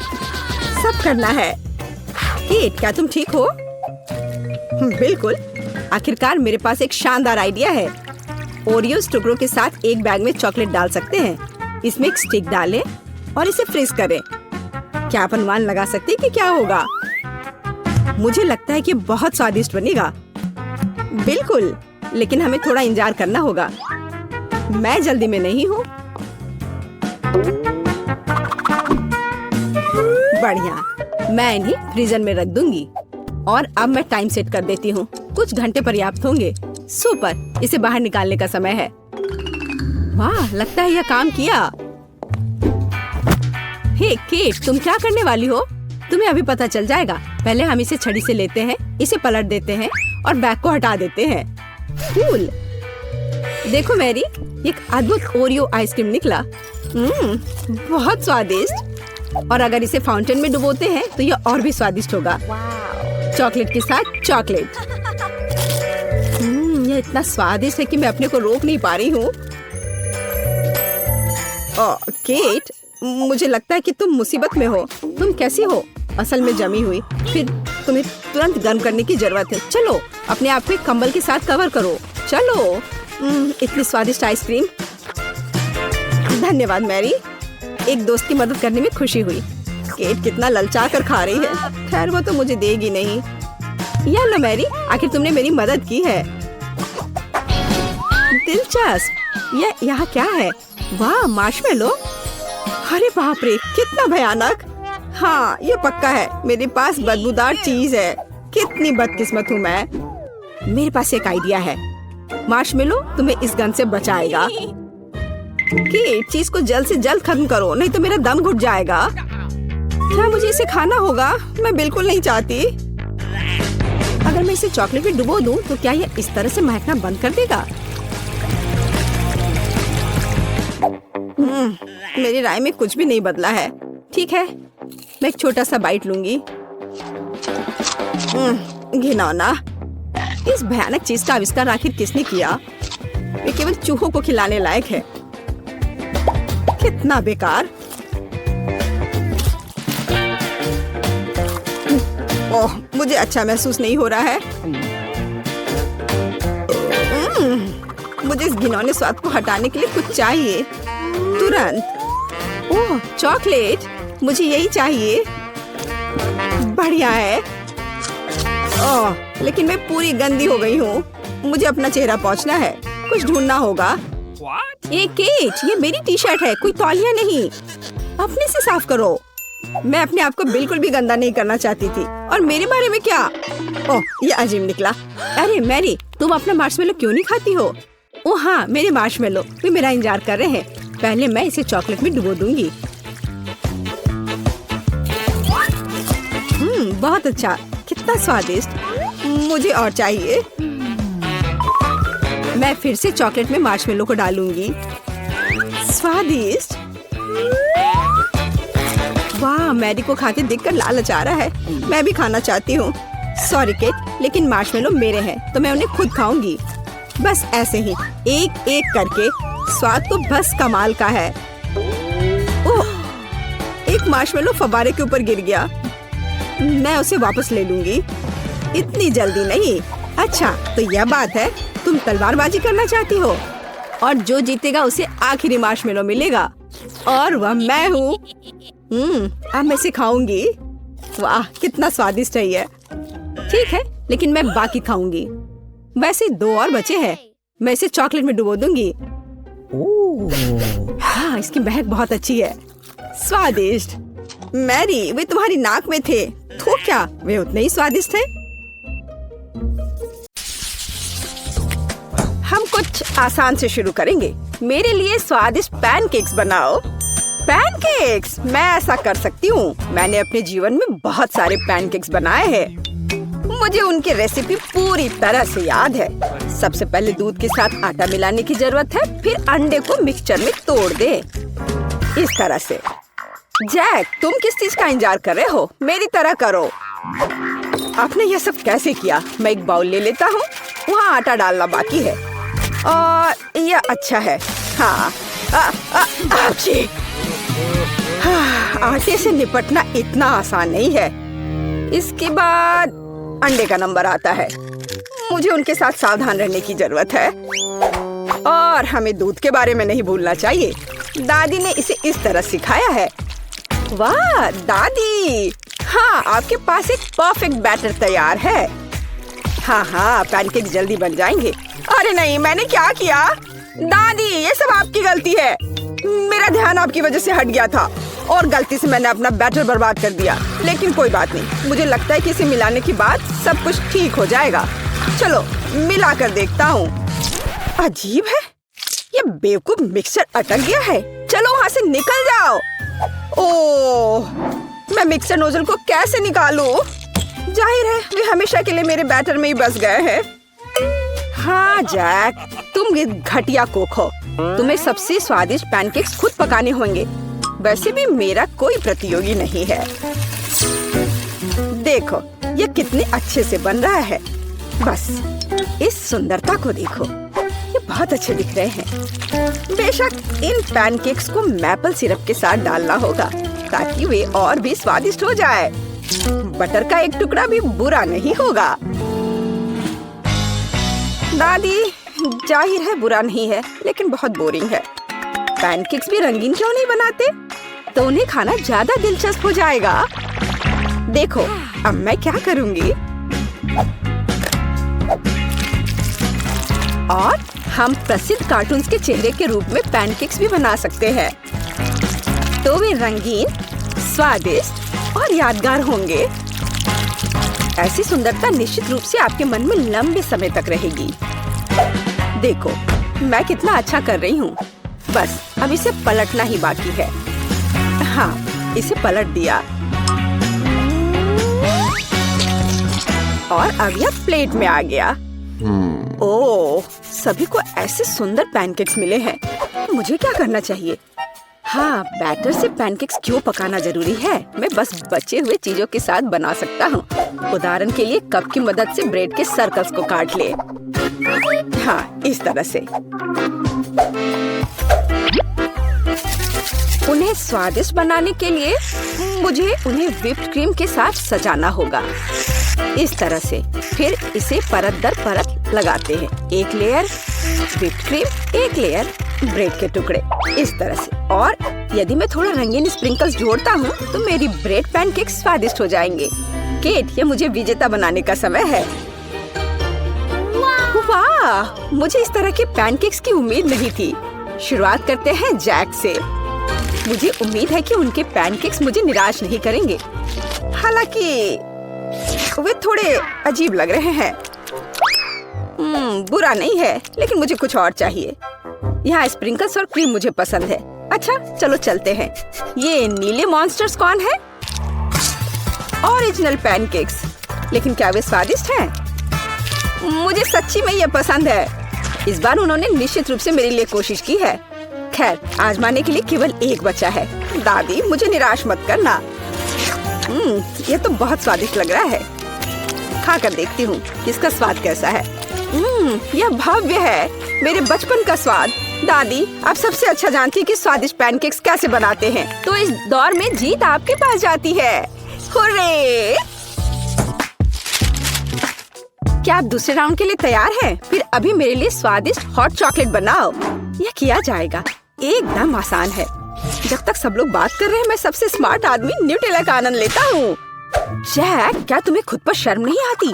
सब करना है। केट, क्या तुम ठीक हो? बिल्कुल। आखिरकार मेरे पास एक शानदार आइडिया है। ओरियोस टुकड़ों के साथ एक बैग में चॉकलेट डाल सकते हैं। इसमें एक स्टिक डालें और इसे फ्रीज करें। क्या आप अनुमान लगा सकते हैं कि क्या होगा? मुझे लगता है कि बहुत स्वादिष्ट बनेगा। बिल्कुल, लेकिन हमें थोड़ा इंतजार करना होगा। मैं जल्दी में नहीं हूँ। बढ़िया, मैं इन्हें फ्रीजर में रख दूंगी। और अब मैं टाइम सेट कर देती हूँ। कुछ घंटे पर्याप्त होंगे। सुपर, इसे बाहर निकालने का समय है। वाह, लगता है यह काम किया। हे केट, तुम क्या करने वाली हो? तुम्हें अभी पता चल जाएगा। पहले हम इसे छड़ी से लेते हैं, इसे पलट देते हैं और बैग को हटा देते हैं। कूल। देखो मैरी, एक अद्भुत ओरियो आइसक्रीम निकला। बहुत स्वादिष्ट। और अगर इसे फाउंटेन में डुबोते हैं तो यह और भी स्वादिष्ट होगा। चॉकलेट के साथ चॉकलेट। यह इतना स्वादिष्ट है कि मैं अपने को रोक नहीं पा रही हूँ। केट, मुझे लगता है कि तुम मुसीबत में हो। तुम कैसी हो? असल में जमी हुई। फिर तुम्हें तुरंत गर्म करने की जरूरत है। चलो, अपने आप को कंबल के साथ कवर करो। चलो। इतनी स्वादिष्ट आइसक्रीम। धन्यवाद मैरी, एक दोस्त की मदद करने में खुशी हुई। केट कितना ललचा कर खा रही है। खैर, वो तो मुझे देगी नहीं। या लो मैरी, आखिर तुमने मेरी मदद की है। दिलचस्प। यह यहाँ क्या है? वाह, मार्शमेलो। अरे बाप रे, कितना भयानक। हाँ, ये पक्का है। मेरे पास बदबूदार चीज है। कितनी बदकिस्मत हूँ मैं। मेरे पास एक आइडिया है। मार्शमेलो तुम्हें इस गन से बचाएगा। कि चीज को जल्द से जल्द खत्म करो, नहीं तो मेरा दम घुट जाएगा। क्या मुझे इसे खाना होगा? मैं बिल्कुल नहीं चाहती। अगर मैं इसे चॉकलेट में डुबो दूं, तो क्या यह इस तरह से महकना बंद कर देगा? मेरी राय में कुछ भी नहीं बदला है। ठीक है, मैं एक छोटा सा बाइट लूंगी। घिनौना। इस भयानक चीज का आविष्कार आखिर किसने किया? ये केवल चूहों को खिलाने लायक है। कितना बेकार। ओह, मुझे अच्छा महसूस नहीं हो रहा है। मुझे इस घिनौने स्वाद को हटाने के लिए कुछ चाहिए, तुरंत। ओह, चॉकलेट, मुझे यही चाहिए। बढ़िया है। ओह, लेकिन मैं पूरी गंदी हो गई हूँ। मुझे अपना चेहरा पोंछना है, कुछ ढूंढना होगा। ये केट, ये मेरी टी शर्ट है, कोई तौलिया नहीं। अपने से साफ करो। मैं अपने आप को बिल्कुल भी गंदा नहीं करना चाहती थी। और मेरे बारे में क्या? ओह, ये अजीब निकला। अरे मैरी, तुम अपना मार्शमेलो क्यों नहीं खाती हो? ओह हाँ, मेरे मार्शमेलो वे मेरा इंतजार कर रहे हैं। पहले मैं इसे चॉकलेट में डुबो दूंगी। बहुत अच्छा, कितना स्वादिष्ट। मुझे और चाहिए। मैं फिर से चॉकलेट में मार्शमेलो को डालूंगी। स्वादिष्ट। वाह, मैरी को खाते देखकर लालच आ रहा है। मैं भी खाना चाहती हूँ। सॉरी केट, लेकिन मार्शमेलो मेरे हैं तो मैं उन्हें खुद खाऊंगी। बस ऐसे ही, एक एक करके। स्वाद तो बस कमाल का है। ओह, एक मार्शमेलो फव्वारे के ऊपर गिर गया। मैं उसे वापस ले लूंगी। इतनी जल्दी नहीं। अच्छा, तो यह बात है, तुम तलवारबाजी करना चाहती हो और जो जीतेगा उसे आखिरी मार्शमेलो मिलेगा और वह मैं हूँ। अब मैं इसे खाऊंगी। वाह, कितना स्वादिष्ट है ये। ठीक है, लेकिन मैं बाकी खाऊंगी। वैसे 2 और बचे हैं। मैं इसे चॉकलेट में डुबो दूंगी। हाँ, इसकी महक बहुत अच्छी है। स्वादिष्ट। मैरी, वे तुम्हारी नाक में थे। तो क्या वे उतने ही स्वादिष्ट थे? हम कुछ आसान से शुरू करेंगे। मेरे लिए स्वादिष्ट पैनकेक्स बनाओ। पैनकेक्स, मैं ऐसा कर सकती हूँ। मैंने अपने जीवन में बहुत सारे पैनकेक्स बनाए हैं। मुझे उनकी रेसिपी पूरी तरह से याद है। सबसे पहले दूध के साथ आटा मिलाने की जरूरत है, फिर अंडे को मिक्सचर में तोड़ दे। इस तरह से। जैक, तुम किस चीज का इंतजार कर रहे हो? मेरी तरह करो। आपने यह सब कैसे किया? मैं एक बाउल ले लेता हूँ। वहाँ आटा डालना बाकी है और यह अच्छा है। हाँ, आटे से निपटना इतना आसान नहीं है। इसके बाद अंडे का नंबर आता है। मुझे उनके साथ सावधान रहने की जरूरत है और हमें दूध के बारे में नहीं भूलना चाहिए। दादी ने इसे इस तरह सिखाया है। वाह दादी, हाँ, आपके पास एक परफेक्ट बैटर तैयार है। हाँ, पैनकेक जल्दी बन जाएंगे। अरे नहीं, मैंने क्या किया? दादी, ये सब आपकी गलती है। मेरा ध्यान आपकी वजह से हट गया था और गलती से मैंने अपना बैटर बर्बाद कर दिया। लेकिन कोई बात नहीं, मुझे लगता है कि इसे मिलाने के बाद सब कुछ ठीक हो जाएगा। चलो मिला कर देखता हूँ। अजीब है, ये बेवकूफ मिक्सचर अटक गया है। चलो वहाँ से निकल जाओ। ओह, मैं मिक्सर नोजल को कैसे निकालूं? जाहिर है वे हमेशा के लिए मेरे बैटर में ही बस गए हैं। हाँ जैक, तुम ये घटिया कोक हो। तुम्हें सबसे स्वादिष्ट पैनकेक्स खुद पकाने होंगे। वैसे भी मेरा कोई प्रतियोगी नहीं है। देखो ये कितने अच्छे से बन रहा है। बस इस सुंदरता को देखो, ये बहुत अच्छे दिख रहे हैं। बेशक इन पैनकेक्स को मैपल सिरप के साथ डालना होगा ताकि वे और भी स्वादिष्ट हो जाए। बटर का एक टुकड़ा भी बुरा नहीं होगा। दादी, जाहिर है बुरा नहीं है, लेकिन बहुत बोरिंग है। पैनकेक्स भी रंगीन क्यों नहीं बनाते? तो उन्हें खाना ज्यादा दिलचस्प हो जाएगा। देखो अब मैं क्या करूंगी। और हम प्रसिद्ध कार्टून्स के चेहरे के रूप में पैनकेक्स भी बना सकते हैं। तो वे रंगीन, स्वादिष्ट और यादगार होंगे। ऐसी सुंदरता निश्चित रूप से आपके मन में लंबे समय तक रहेगी। देखो मैं कितना अच्छा कर रही हूँ। बस अब इसे पलटना ही बाकी है। हाँ, इसे पलट दिया और अब यह प्लेट में आ गया। ओह, सभी को ऐसे सुंदर पैनकेक्स मिले हैं। मुझे क्या करना चाहिए? हाँ, बैटर से पैनकेक्स क्यों पकाना जरूरी है? मैं बस बचे हुए चीजों के साथ बना सकता हूँ। उदाहरण के लिए कप की मदद से ब्रेड के सर्कल्स को काट ले। हाँ, इस तरह से। उन्हें स्वादिष्ट बनाने के लिए मुझे उन्हें व्हिप्ड क्रीम के साथ सजाना होगा। इस तरह से। फिर इसे परत दर परत लगाते हैं। एक लेयर व्हिप्ड क्रीम, एक लेयर ब्रेड के टुकड़े, इस तरह से। और यदि मैं थोड़ा रंगीन स्प्रिंकल्स जोड़ता हूँ तो मेरी ब्रेड पैनकेक स्वादिष्ट हो जाएंगे। केट, ये मुझे विजेता बनाने का समय है। वाह, मुझे इस तरह के पैनकेक्स की उम्मीद नहीं थी। शुरुआत करते हैं जैक से। मुझे उम्मीद है कि उनके पैनकेक्स मुझे निराश नहीं करेंगे। हालांकि वे थोड़े अजीब लग रहे हैं। बुरा नहीं है, लेकिन मुझे कुछ और चाहिए। यहाँ स्प्रिंकल्स और क्रीम मुझे पसंद है। अच्छा, चलो चलते हैं। ये नीले मॉन्स्टर्स कौन है? Original pancakes. लेकिन क्या वे स्वादिष्ट हैं? मुझे सच्ची में ये पसंद है। इस बार उन्होंने निश्चित रूप से मेरे लिए कोशिश की है। खैर, आजमाने के लिए केवल एक बचा है। दादी, मुझे निराश मत करना। ये तो बहुत स्वादिष्ट लग रहा है। खाकर देखती हूँ इसका स्वाद कैसा है। यह भव्य है, मेरे बचपन का स्वाद। दादी, आप सबसे अच्छा जानती हैं कि स्वादिष्ट पैनकेक्स कैसे बनाते हैं। तो इस दौर में जीत आपके पास जाती है। हुर्रे! क्या आप दूसरे राउंड के लिए तैयार हैं? फिर अभी मेरे लिए स्वादिष्ट हॉट चॉकलेट बनाओ। यह किया जाएगा, एकदम आसान है। जब तक सब लोग बात कर रहे हैं, मैं सबसे स्मार्ट आदमी न्यूटेला का आनंद लेता हूँ। जैक, क्या तुम्हें खुद पर शर्म नहीं आती?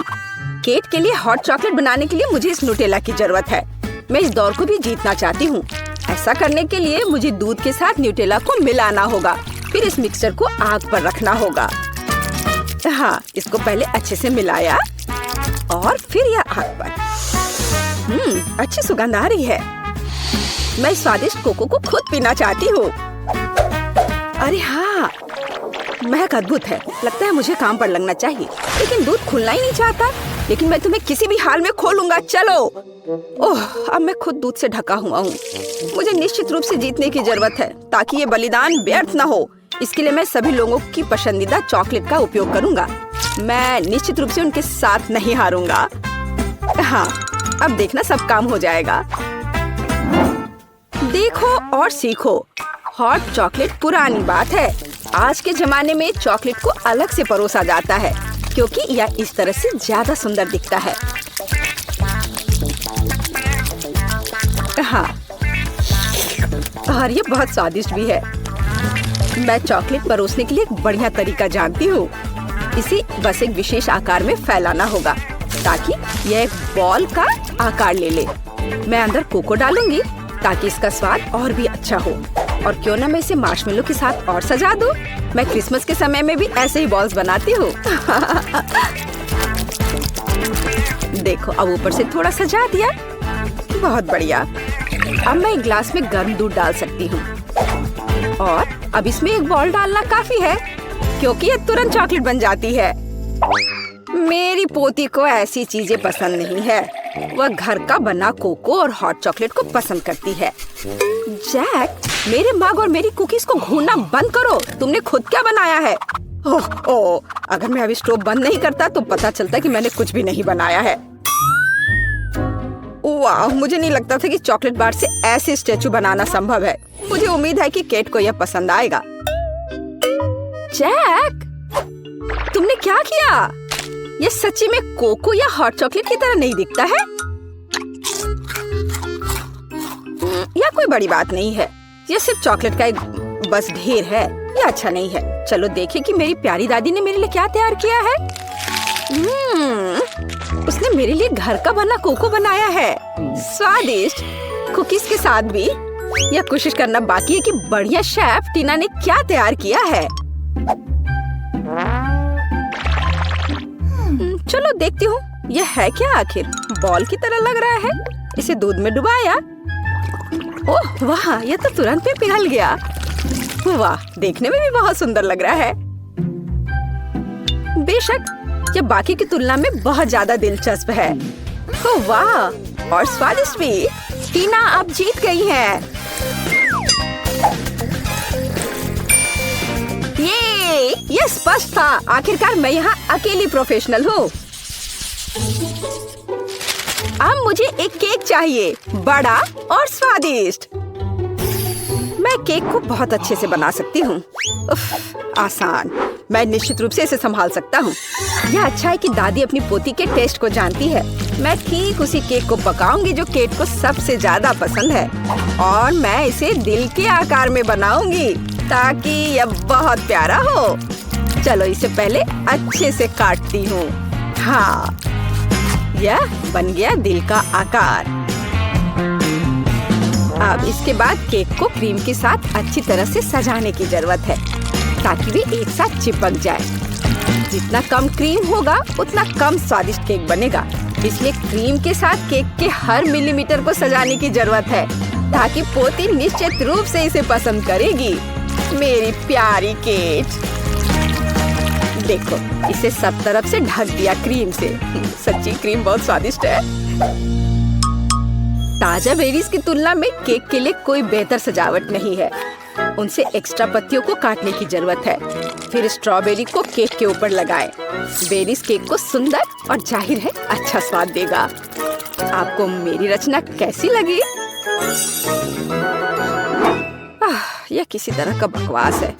केट के लिए हॉट चॉकलेट बनाने के लिए मुझे इस न्यूटेला की जरूरत है। मैं इस दौर को भी जीतना चाहती हूँ। ऐसा करने के लिए मुझे दूध के साथ न्यूटेला को मिलाना होगा। फिर इस मिक्सचर को आग पर रखना होगा। हाँ, इसको पहले अच्छे से मिलाया और फिर यह आग पर। अच्छी सुगंध आ रही है। मैं स्वादिष्ट कोको को खुद पीना चाहती हूँ। अरे हाँ, महक अद्भुत है। लगता है मुझे काम पर लगना चाहिए, लेकिन दूध खुलना ही नहीं चाहता। लेकिन मैं तुम्हें किसी भी हाल में खोलूंगा। चलो। ओह, अब मैं खुद दूध से ढका हुआ हूँ। मुझे निश्चित रूप से जीतने की जरूरत है, ताकि ये बलिदान व्यर्थ न हो। इसके लिए मैं सभी लोगों की पसंदीदा चॉकलेट का उपयोग करूंगा। मैं निश्चित रूप से उनके साथ नहीं हारूंगा। हाँ, अब देखना सब काम हो जाएगा। देखो और सीखो। हॉट चॉकलेट पुरानी बात है। आज के जमाने में चॉकलेट को अलग से परोसा जाता है, क्योंकि यह इस तरह से ज्यादा सुंदर दिखता है। हाँ, और ये बहुत स्वादिष्ट भी है। मैं चॉकलेट परोसने के लिए एक बढ़िया तरीका जानती हूँ। इसे बस एक विशेष आकार में फैलाना होगा, ताकि यह एक बॉल का आकार ले ले। मैं अंदर कोको डालूंगी, ताकि इसका स्वाद और भी अच्छा हो। और क्यों ना मैं इसे मार्शमेलो के साथ और सजा दूं? मैं क्रिसमस के समय में भी ऐसे ही बॉल्स बनाती हूँ। देखो, अब ऊपर से थोड़ा सजा दिया। बहुत बढ़िया। अब मैं एक ग्लास में गर्म दूध डाल सकती हूँ। और अब इसमें एक बॉल डालना काफी है, क्योंकि ये तुरंत चॉकलेट बन जाती है। मेरी पोती को ऐसी चीजें पसंद नहीं है। वह घर का बना कोको और हॉट चॉकलेट को पसंद करती है। जैक, मेरे मग और मेरी कुकीज को घूरना बंद करो। तुमने खुद क्या बनाया है? ओह, अगर मैं अभी स्टोव बंद नहीं करता तो पता चलता कि मैंने कुछ भी नहीं बनाया है। वाह, मुझे नहीं लगता था कि चॉकलेट बार से ऐसे स्टैचू बनाना संभव है। मुझे उम्मीद है कि केट को यह पसंद आएगा। जैक, तुमने क्या किया? ये सच्ची में कोको या हॉट चॉकलेट की तरह नहीं दिखता है। यह कोई बड़ी बात नहीं है। यह सिर्फ चॉकलेट का एक बस ढेर है। यह अच्छा नहीं है। चलो देखें कि मेरी प्यारी दादी ने मेरे लिए क्या तैयार किया है। उसने मेरे लिए घर का बना कोको बनाया है, स्वादिष्ट कुकीज के साथ भी। यह कोशिश करना बाकी है कि बढ़िया शेफ टीना ने क्या तैयार किया है। चलो देखती हूँ, यह है क्या आखिर। बॉल की तरह लग रहा है। इसे दूध में डुबाया। ओह वाह, यह तो तुरंत ही पिघल गया। वाह, देखने में भी बहुत सुंदर लग रहा है। बेशक यह बाकी की तुलना में बहुत ज्यादा दिलचस्प है। ओह वाह, और स्वादिष्ट भी। टीना अब जीत गई है। ये स्पष्ट था। आखिरकार मैं यहाँ अकेली प्रोफेशनल हूँ। अब मुझे एक केक चाहिए, बड़ा और स्वादिष्ट। मैं केक को बहुत अच्छे से बना सकती हूँ। आसान। मैं निश्चित रूप से इसे संभाल सकता हूँ। यह अच्छा है कि दादी अपनी पोती के टेस्ट को जानती है। मैं ठीक उसी केक को पकाऊंगी जो केक को सबसे ज्यादा पसंद है, और मैं इसे दिल के आकार में बनाऊंगी ताकि यह बहुत प्यारा हो। चलो इसे पहले अच्छे से काटती हूँ। हाँ, यह बन गया दिल का आकार। अब इसके बाद केक को क्रीम के साथ अच्छी तरह से सजाने की जरूरत है ताकि वे एक साथ चिपक जाए। जितना कम क्रीम होगा उतना कम स्वादिष्ट केक बनेगा, इसलिए क्रीम के साथ केक के हर मिलीमीटर को सजाने की जरूरत है ताकि पोती निश्चित रूप से इसे पसंद करेगी। मेरी प्यारी केक, देखो इसे सब तरफ से ढक दिया क्रीम से। सच्ची क्रीम बहुत स्वादिष्ट है। ताजा बेरीज की तुलना में केक के लिए कोई बेहतर सजावट नहीं है। उनसे एक्स्ट्रा पत्तियों को काटने की जरूरत है। फिर स्ट्रॉबेरी को केक के ऊपर लगाएं। बेरीज केक को सुंदर और जाहिर है अच्छा स्वाद देगा। आपको मेरी रचना कैसी लगी? यह किसी तरह का बकवास है।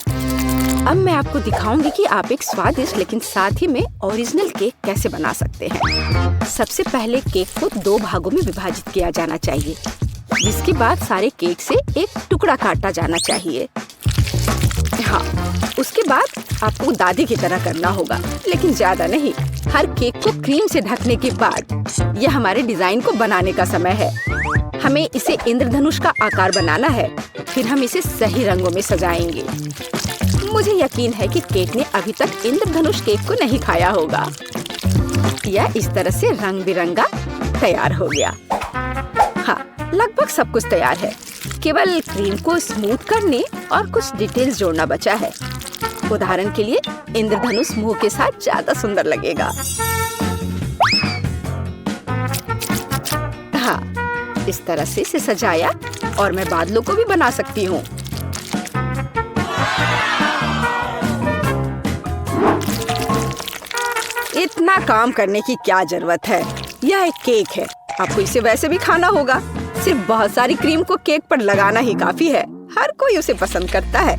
अब मैं आपको दिखाऊंगी कि आप एक स्वादिष्ट लेकिन साथ ही में ओरिजिनल केक कैसे बना सकते हैं। सबसे पहले केक को 2 भागों में विभाजित किया जाना चाहिए, जिसके बाद सारे केक से एक टुकड़ा काटा जाना चाहिए। हाँ, उसके बाद आपको दादी की तरह करना होगा, लेकिन ज्यादा नहीं। हर केक को क्रीम से ढकने के बाद यह हमारे डिजाइन को बनाने का समय है। हमें इसे इंद्रधनुष का आकार बनाना है। फिर हम इसे सही रंगों में सजाएंगे। मुझे यकीन है कि केक ने अभी तक इंद्रधनुष केक को नहीं खाया होगा। यह इस तरह से रंग बिरंगा तैयार हो गया। हाँ, लगभग सब कुछ तैयार है। केवल क्रीम को स्मूथ करने और कुछ डिटेल्स जोड़ना बचा है। उदाहरण के लिए इंद्रधनुष मुंह के साथ ज्यादा सुंदर लगेगा। हाँ, इस तरह से इसे सजाया और मैं बादलों को भी बना सकती हूँ। इतना काम करने की क्या जरूरत है? यह एक केक है, आपको इसे वैसे भी खाना होगा। सिर्फ बहुत सारी क्रीम को केक पर लगाना ही काफी है। हर कोई उसे पसंद करता है।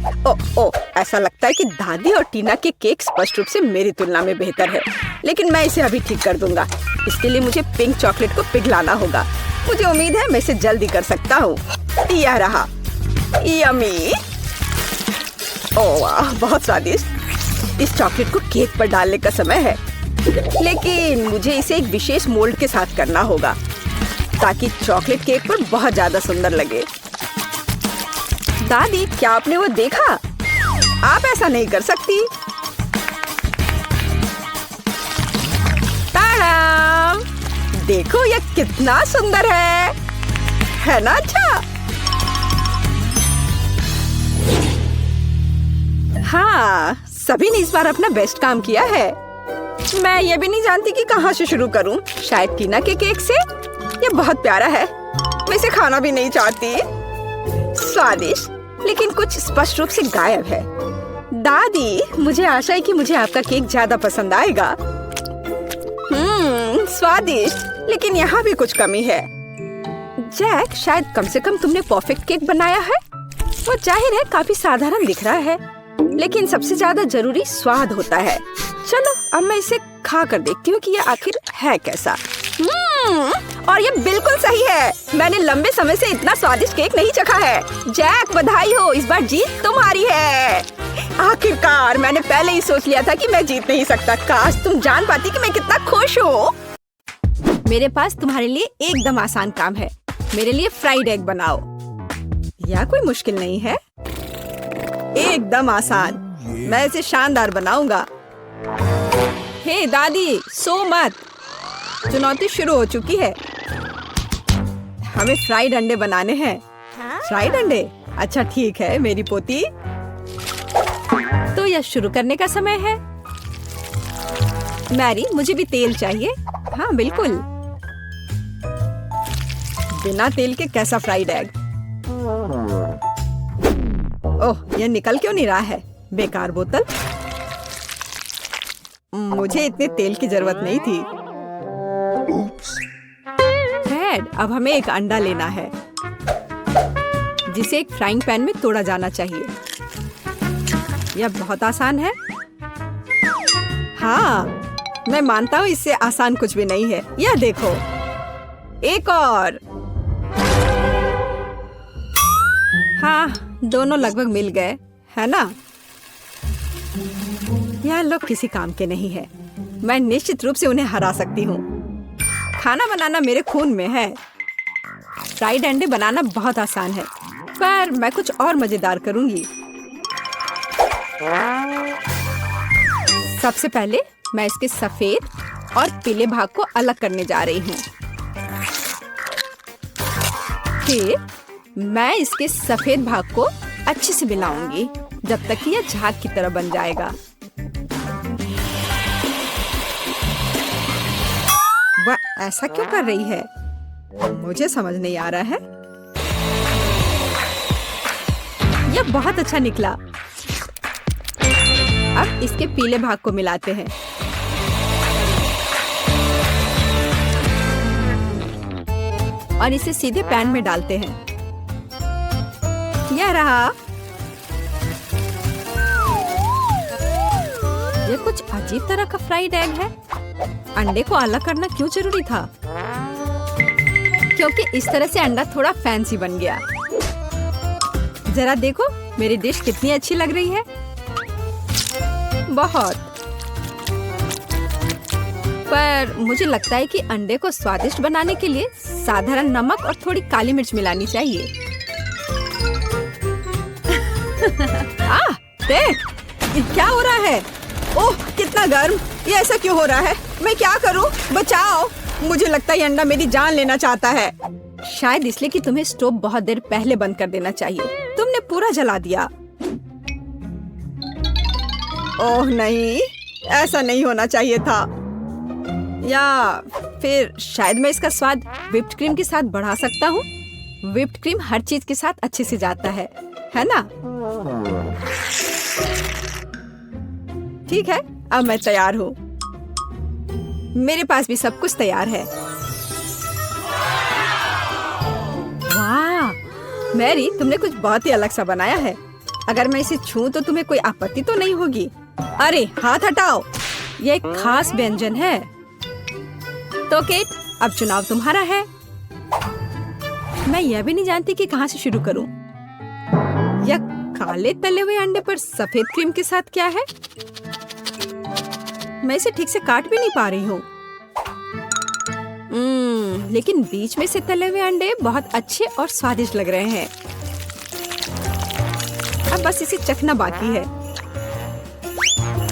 ओह, ऐसा लगता है कि दादी और टीना के केक स्पष्ट रूप से मेरी तुलना में बेहतर है, लेकिन मैं इसे अभी ठीक कर दूंगा। इसके लिए मुझे पिंक चॉकलेट को पिघलाना होगा। मुझे उम्मीद है मैं इसे जल्दी कर सकता हूँ। यह रहा, यम्मी। ओह वाह, बहुत स्वादिष्ट। इस चॉकलेट को केक पर डालने का समय है, लेकिन मुझे इसे एक विशेष मोल्ड के साथ करना होगा ताकि चॉकलेट केक पर बहुत ज्यादा सुंदर लगे। दादी, क्या आपने वो देखा? आप ऐसा नहीं कर सकती। ताड़ाम! देखो यह कितना सुंदर है ना? अच्छा, हाँ, सभी ने इस बार अपना बेस्ट काम किया है। मैं ये भी नहीं जानती कि कहाँ से शुरू करूं। शायद टीना के केक से। ये बहुत प्यारा है, मैं इसे खाना भी नहीं चाहती। स्वादिष्ट लेकिन कुछ स्पष्ट रूप से गायब है। दादी, मुझे आशा है कि मुझे आपका केक ज्यादा पसंद आएगा। स्वादिष्ट, लेकिन यहाँ भी कुछ कमी है। जैक, शायद कम से कम तुमने परफेक्ट केक बनाया है। वो जाहिर है काफी साधारण दिख रहा है, लेकिन सबसे ज्यादा जरूरी स्वाद होता है। चलो अब मैं इसे खा कर देखती हूँ कि यह आखिर है कैसा। और ये बिल्कुल सही है। मैंने लंबे समय से इतना स्वादिष्ट केक नहीं चखा है। जैक, बधाई हो, इस बार जीत तुम्हारी है। आखिरकार, मैंने पहले ही सोच लिया था कि मैं जीत नहीं सकता। काश तुम जान पाती कि मैं कितना खुश हूँ। मेरे पास तुम्हारे लिए एकदम आसान काम है। मेरे लिए फ्राइड एग बनाओ। यह कोई मुश्किल नहीं है, एकदम आसान। मैं इसे शानदार बनाऊंगा। हे दादी, सो मत। चुनौती शुरू हो चुकी है। हमें फ्राइड अंडे बनाने हैं। फ्राइड अंडे? अच्छा ठीक है मेरी पोती। तो यह शुरू करने का समय है। मैरी, मुझे भी तेल चाहिए। हाँ बिल्कुल। बिना तेल के कैसा फ्राइड एग? ओह, यह निकल क्यों नहीं रहा है? बेकार बोतल। मुझे इतने तेल की जरूरत नहीं थी। फ्रेड, अब हमें एक अंडा लेना है जिसे एक फ्राइंग पैन में तोड़ा जाना चाहिए। यह बहुत आसान है। हाँ, मैं मानता हूँ इससे आसान कुछ भी नहीं है। यह देखो, एक और। हाँ, दोनों लगभग मिल गए, है ना? यह लोग किसी काम के नहीं है। मैं निश्चित रूप से उन्हें हरा सकती हूँ। खाना बनाना मेरे खून में है। फ्राइड अंडे बनाना बहुत आसान है, पर मैं कुछ और मजेदार करूंगी। सबसे पहले मैं इसके सफेद और पीले भाग को अलग करने जा रही हूँ। फिर मैं इसके सफेद भाग को अच्छे से मिलाऊंगी जब तक कि यह झाग की तरह बन जाएगा। वह ऐसा क्यों कर रही है? मुझे समझ नहीं आ रहा है। यह बहुत अच्छा निकला। अब इसके पीले भाग को मिलाते हैं। और इसे सीधे पैन में डालते हैं। यह रहा। यह कुछ अजीब तरह का फ्राइड एग है। अंडे को अलग करना क्यों जरूरी था? क्योंकि इस तरह से अंडा थोड़ा फैंसी बन गया। जरा देखो मेरी डिश कितनी अच्छी लग रही है। बहुत। पर मुझे लगता है कि अंडे को स्वादिष्ट बनाने के लिए साधारण नमक और थोड़ी काली मिर्च मिलानी चाहिए। देख, क्या हो रहा है? ओह, कितना गर्म! ये ऐसा क्यों हो रहा है? मैं क्या करूं? बचाओ! मुझे लगता है ये अंडा मेरी जान लेना चाहता है। शायद इसलिए कि तुम्हें स्टोव बहुत देर पहले बंद कर देना चाहिए। तुमने पूरा जला दिया। ओह नहीं, ऐसा नहीं होना चाहिए था। या फिर शायद मैं इसका स्वाद व्हिप्ड क्रीम के साथ बढ़ा सकता हूँ। व्हिप्ड क्रीम हर चीज के साथ अच्छे से जाता है ना? ठीक है, अब मैं तैयार हूँ। मेरे पास भी सब कुछ तैयार है। वाह, मैरी, तुमने कुछ बहुत ही अलग सा बनाया है। अगर मैं इसे छूं तो तुम्हें कोई आपत्ति तो नहीं होगी? अरे हाथ हटाओ, यह एक खास व्यंजन है। तो केट, अब चुनाव तुम्हारा है। मैं यह भी नहीं जानती कि कहाँ से शुरू करूं। यह काले तले हुए अंडे पर सफेद क्रीम के साथ क्या है? मैं इसे ठीक से काट भी नहीं पा रही हूँ। लेकिन बीच में से तले हुए अंडे बहुत अच्छे और स्वादिष्ट लग रहे हैं। अब बस इसे चखना बाकी है।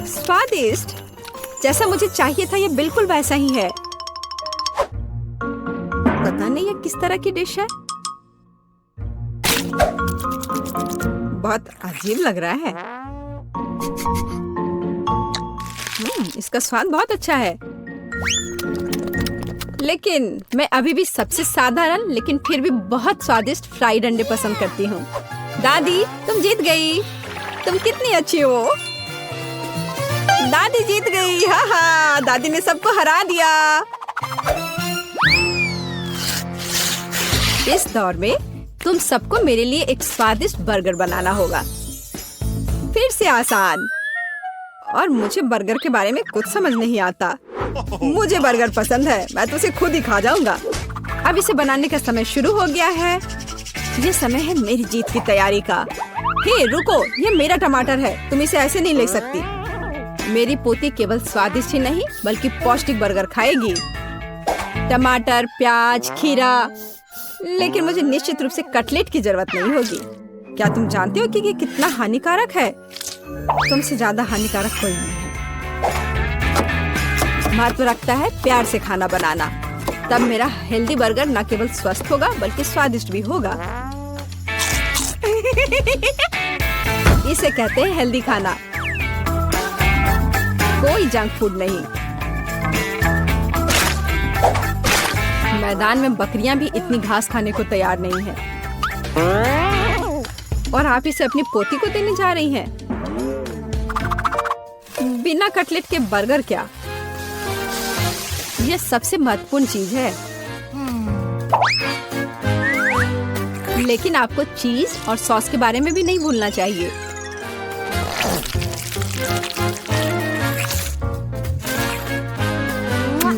स्वादिष्ट, जैसा मुझे चाहिए था, यह बिल्कुल वैसा ही है। पता नहीं यह किस तरह की डिश है। बहुत अजीब लग रहा है। इसका स्वाद बहुत अच्छा है। लेकिन मैं अभी भी सबसे साधारण लेकिन फिर भी बहुत स्वादिष्ट फ्राइड अंडे पसंद करती हूँ। दादी, तुम जीत गई। तुम कितनी अच्छी हो। दादी जीत गई। हाँ हाँ, दादी ने सबको हरा दिया। इस दौर में तुम सबको मेरे लिए एक स्वादिष्ट बर्गर बनाना होगा। फिर से आसान। और मुझे बर्गर के बारे में कुछ समझ नहीं आता। मुझे बर्गर पसंद है, मैं तो उसे खुद ही खा जाऊंगा। अब इसे बनाने का समय शुरू हो गया है। ये समय है मेरी जीत की तैयारी का। हे रुको, ये मेरा टमाटर है, तुम इसे ऐसे नहीं ले सकती। मेरी पोती केवल स्वादिष्ट ही नहीं बल्कि पौष्टिक बर्गर खाएगी। टमाटर, प्याज, खीरा। लेकिन मुझे निश्चित रूप से कटलेट की जरूरत नहीं होगी। क्या तुम जानते हो कि ये कितना हानिकारक है? तुमसे ज्यादा हानिकारक कोई नहीं है। महत्व रखता है प्यार से खाना बनाना। तब मेरा हेल्दी बर्गर न केवल स्वस्थ होगा बल्कि स्वादिष्ट भी होगा। इसे कहते हैं हेल्दी खाना, कोई जंक फूड नहीं। मैदान में बकरियां भी इतनी घास खाने को तैयार नहीं है। और आप इसे अपनी पोती को देने जा रही हैं। बिना कटलेट के बर्गर क्या? यह सबसे महत्वपूर्ण चीज है। लेकिन आपको चीज और सॉस के बारे में भी नहीं भूलना चाहिए।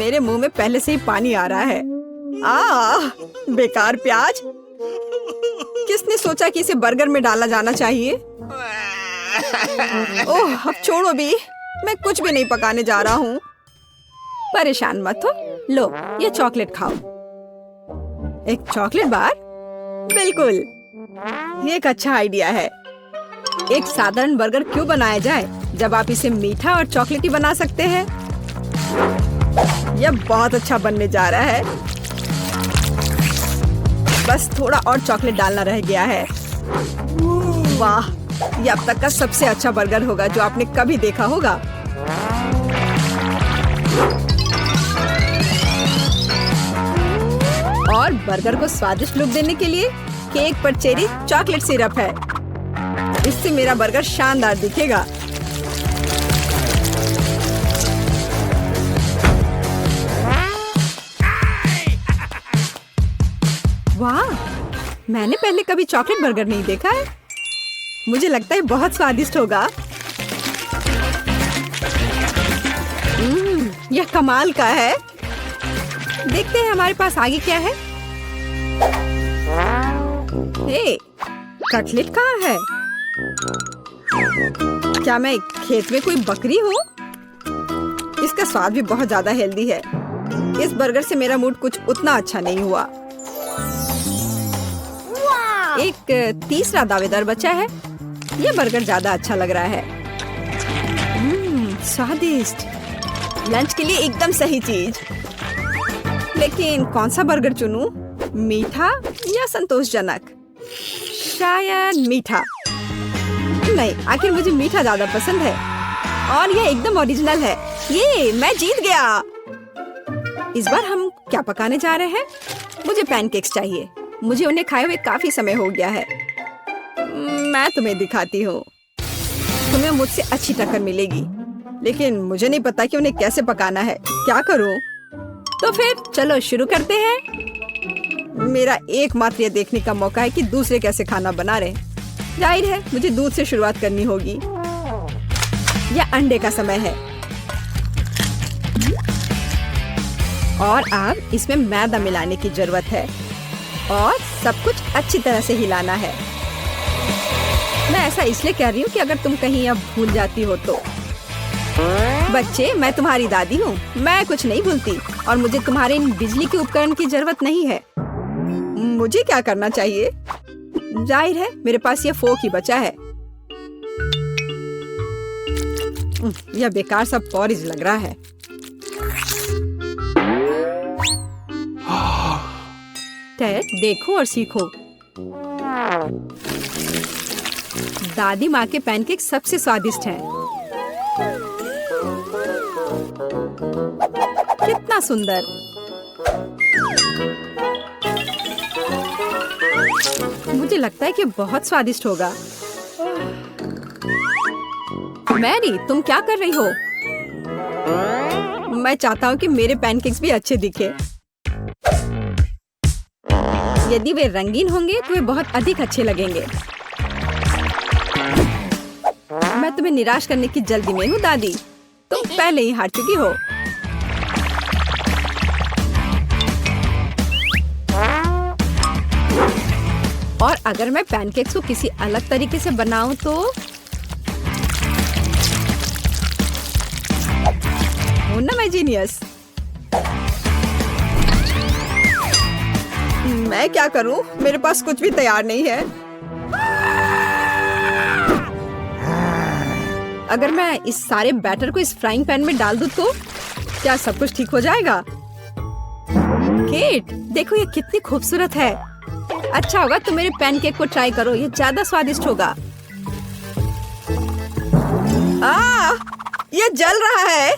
मेरे मुंह में पहले से ही पानी आ रहा है। बेकार प्याज। किसने सोचा कि इसे बर्गर में डाला जाना चाहिए? ओह, अब छोड़ो भी, मैं कुछ भी नहीं पकाने जा रहा हूँ। परेशान मत हो, लो ये चॉकलेट खाओ। एक चॉकलेट बार? बिल्कुल, ये एक अच्छा आइडिया है। एक साधारण बर्गर क्यों बनाया जाए जब आप इसे मीठा और चॉकलेटी बना सकते हैं। यह बहुत अच्छा बनने जा रहा है। बस थोड़ा और चॉकलेट डालना रह गया है। वाह, यह अब तक का सबसे अच्छा बर्गर होगा जो आपने कभी देखा होगा। और बर्गर को स्वादिष्ट लुक देने के लिए केक पर चेरी चॉकलेट सिरप है। इससे मेरा बर्गर शानदार दिखेगा। वाह, मैंने पहले कभी चॉकलेट बर्गर नहीं देखा है। मुझे लगता है बहुत स्वादिष्ट होगा। यह कमाल का है। देखते हैं हमारे पास आगे क्या है। हे, कटलेट कहाँ है? क्या मैं खेत में कोई बकरी हूँ? इसका स्वाद भी बहुत ज्यादा हेल्दी है। इस बर्गर से मेरा मूड कुछ उतना अच्छा नहीं हुआ। एक तीसरा दावेदार बचा है। यह बर्गर ज्यादा अच्छा लग रहा है। स्वादिष्ट। लंच के लिए एकदम सही चीज। लेकिन कौन सा बर्गर चुनूं? मीठा या संतोषजनक? शायद मीठा। नहीं, आखिर मुझे मीठा ज्यादा पसंद है। और यह एकदम ओरिजिनल है। ये मैं जीत गया। इस बार हम क्या पकाने जा रहे हैं? मुझे पैनकेक्स चाहिए। मुझे उन्हें खाए हुए काफी समय हो गया है। मैं तुम्हें दिखाती हूँ। तुम्हें मुझसे अच्छी टक्कर मिलेगी, लेकिन मुझे नहीं पता कि उन्हें कैसे पकाना है। क्या करूँ? तो फिर चलो शुरू करते हैं। मेरा एकमात्र ये देखने का मौका है कि दूसरे कैसे खाना बना रहे। जाहिर है मुझे दूध से शुरुआत करनी होगी। यह अंडे का समय है। और अब इसमें मैदा मिलाने की जरूरत है और सब कुछ अच्छी तरह से हिलाना है। मैं ऐसा इसलिए कह रही हूँ कि अगर तुम कहीं अब भूल जाती हो तो। बच्चे, मैं तुम्हारी दादी हूँ। मैं कुछ नहीं भूलती और मुझे तुम्हारे इन बिजली के उपकरण की जरूरत नहीं है। मुझे क्या करना चाहिए? जाहिर है मेरे पास ये फोक ही बचा है। यह बेकार सा पॉरिज लग रहा है। टेड, देखो और सीखो। दादी माँ के पैनकेक सबसे स्वादिष्ट हैं। कितना सुंदर। मुझे लगता है कि बहुत स्वादिष्ट होगा। मैरी, तुम क्या कर रही हो? मैं चाहता हूँ कि मेरे पैनकेक्स भी अच्छे दिखे। यदि वे रंगीन होंगे तो वे बहुत अधिक अच्छे लगेंगे। मैं तुम्हें निराश करने की जल्दी में हूँ दादी। तुम पहले ही हार चुकी हो। और अगर मैं पैनकेक्स को किसी अलग तरीके से बनाऊं तो हूं ना मैं जीनियस। मैं क्या करूं? मेरे पास कुछ भी तैयार नहीं है। अगर मैं इस सारे बैटर को इस फ्राइंग पैन में डाल दूं तो क्या सब कुछ ठीक हो जाएगा? केट, देखो ये कितनी खूबसूरत है। अच्छा होगा तुम मेरे पैनकेक को ट्राई करो। ये ज्यादा स्वादिष्ट होगा। ये जल रहा है।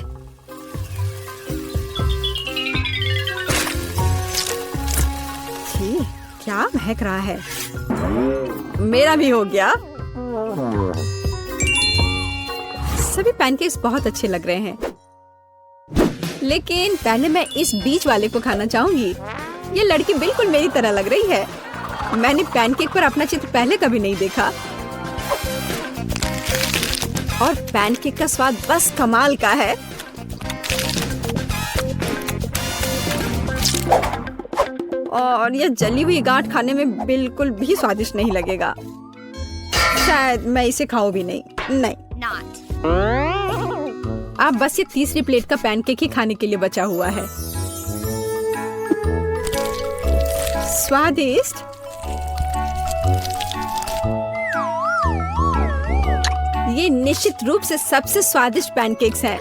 छी, क्या महक रहा है। मेरा भी हो गया। सभी पैनकेक्स बहुत अच्छे लग रहे हैं, लेकिन पहले मैं इस बीच वाले को खाना चाहूंगी। ये लड़की बिल्कुल मेरी तरह लग रही है। मैंने पैनकेक पर अपना चित्र पहले कभी नहीं देखा। और पैनकेक का स्वाद बस कमाल का है। और ये जली हुई गांठ खाने में बिल्कुल भी स्वादिष्ट नहीं लगेगा। शायद मैं इसे खाऊं भी नहीं। नहीं, Not. आप बस ये तीसरी प्लेट का पैनकेक ही खाने के लिए बचा हुआ है। स्वादिष्ट। ये निश्चित रूप से सबसे स्वादिष्ट पैनकेक्स हैं।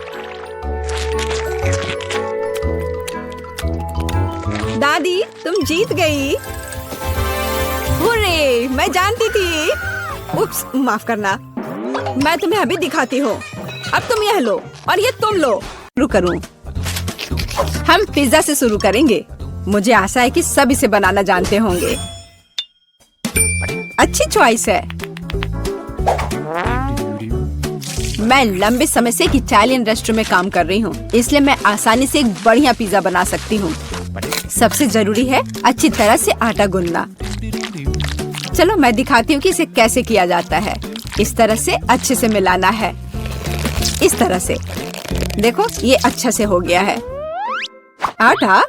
दादी, तुम जीत गई। हुर्रे, मैं जानती थी। उप्स, माफ करना। मैं तुम्हें अभी दिखाती हूँ। अब तुम यह लो और ये तुम लो। शुरू करूँ? हम पिज्जा से शुरू करेंगे। मुझे आशा है कि सब इसे बनाना जानते होंगे। अच्छी चॉइस है। मैं लंबे समय से एक इटालियन रेस्टोरेंट में काम कर रही हूँ, इसलिए मैं आसानी से एक बढ़िया पिज्जा बना सकती हूँ। सबसे जरूरी है अच्छी तरह से आटा गूंदना। चलो मैं दिखाती हूँ कि इसे कैसे किया जाता है। इस तरह से अच्छे से मिलाना है। इस तरह से देखो, ये अच्छा से हो गया है। आटा।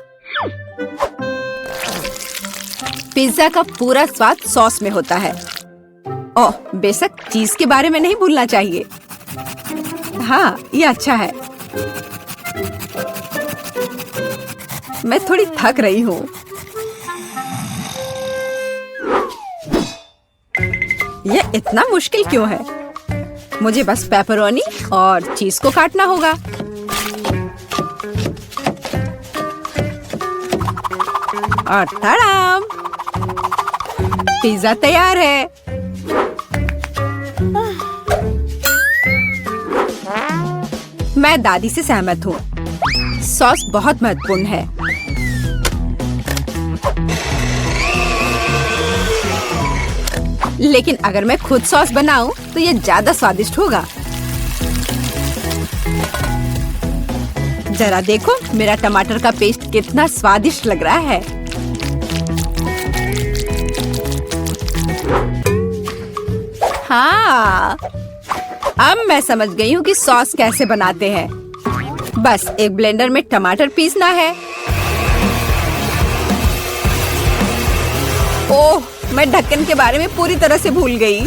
पिज्जा का पूरा स्वाद सॉस में होता है। ओह, बेशक चीज के बारे में नहीं भूलना चाहिए। हाँ, ये अच्छा है। मैं थोड़ी थक रही हूँ। यह इतना मुश्किल क्यों है? मुझे बस पेपरोनी और चीज को काटना होगा। और तड़ाम! पिज्जा तैयार है। मैं दादी से सहमत हूँ। सॉस बहुत महत्वपूर्ण है। लेकिन अगर मैं खुद सॉस बनाऊं तो ये ज्यादा स्वादिष्ट होगा। जरा देखो, मेरा टमाटर का पेस्ट कितना स्वादिष्ट लग रहा है। हाँ, अब मैं समझ गई हूँ कि सॉस कैसे बनाते हैं। बस एक ब्लेंडर में टमाटर पीसना है। ओह, मैं ढक्कन के बारे में पूरी तरह से भूल गई,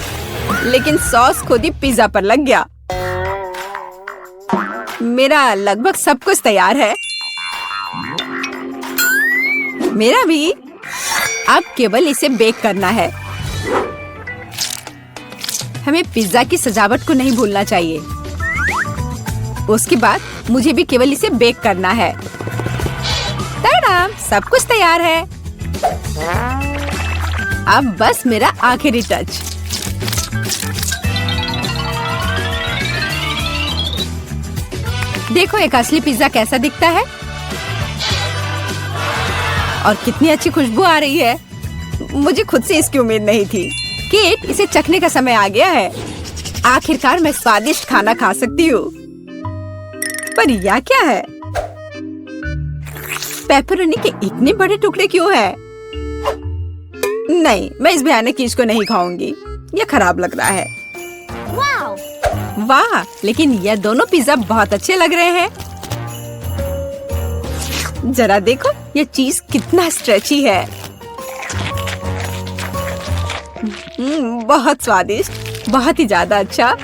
लेकिन सॉस खुद ही पिज्जा पर लग गया। मेरा लगभग सब कुछ तैयार है। मेरा भी। अब केवल इसे बेक करना है। हमें पिज्जा की सजावट को नहीं भूलना चाहिए। उसके बाद मुझे भी केवल इसे बेक करना है। तड़ाम! सब कुछ तैयार है। अब बस मेरा आखिरी टच। देखो एक असली पिज्जा कैसा दिखता है और कितनी अच्छी खुशबू आ रही है। मुझे खुद से इसकी उम्मीद नहीं थी। केट, इसे चखने का समय आ गया है। आखिरकार मैं स्वादिष्ट खाना खा सकती हूँ। पर यह क्या है? पेपरोनी के इतने बड़े टुकड़े क्यों हैं? नहीं, मैं इस भयानक चीज को नहीं खाऊंगी। यह खराब लग रहा है। Wow. वाह, लेकिन यह दोनों पिज्जा बहुत अच्छे लग रहे हैं। जरा देखो, यह चीज कितना स्ट्रेची है। बहुत स्वादिष्ट, बहुत ही ज्यादा अच्छा।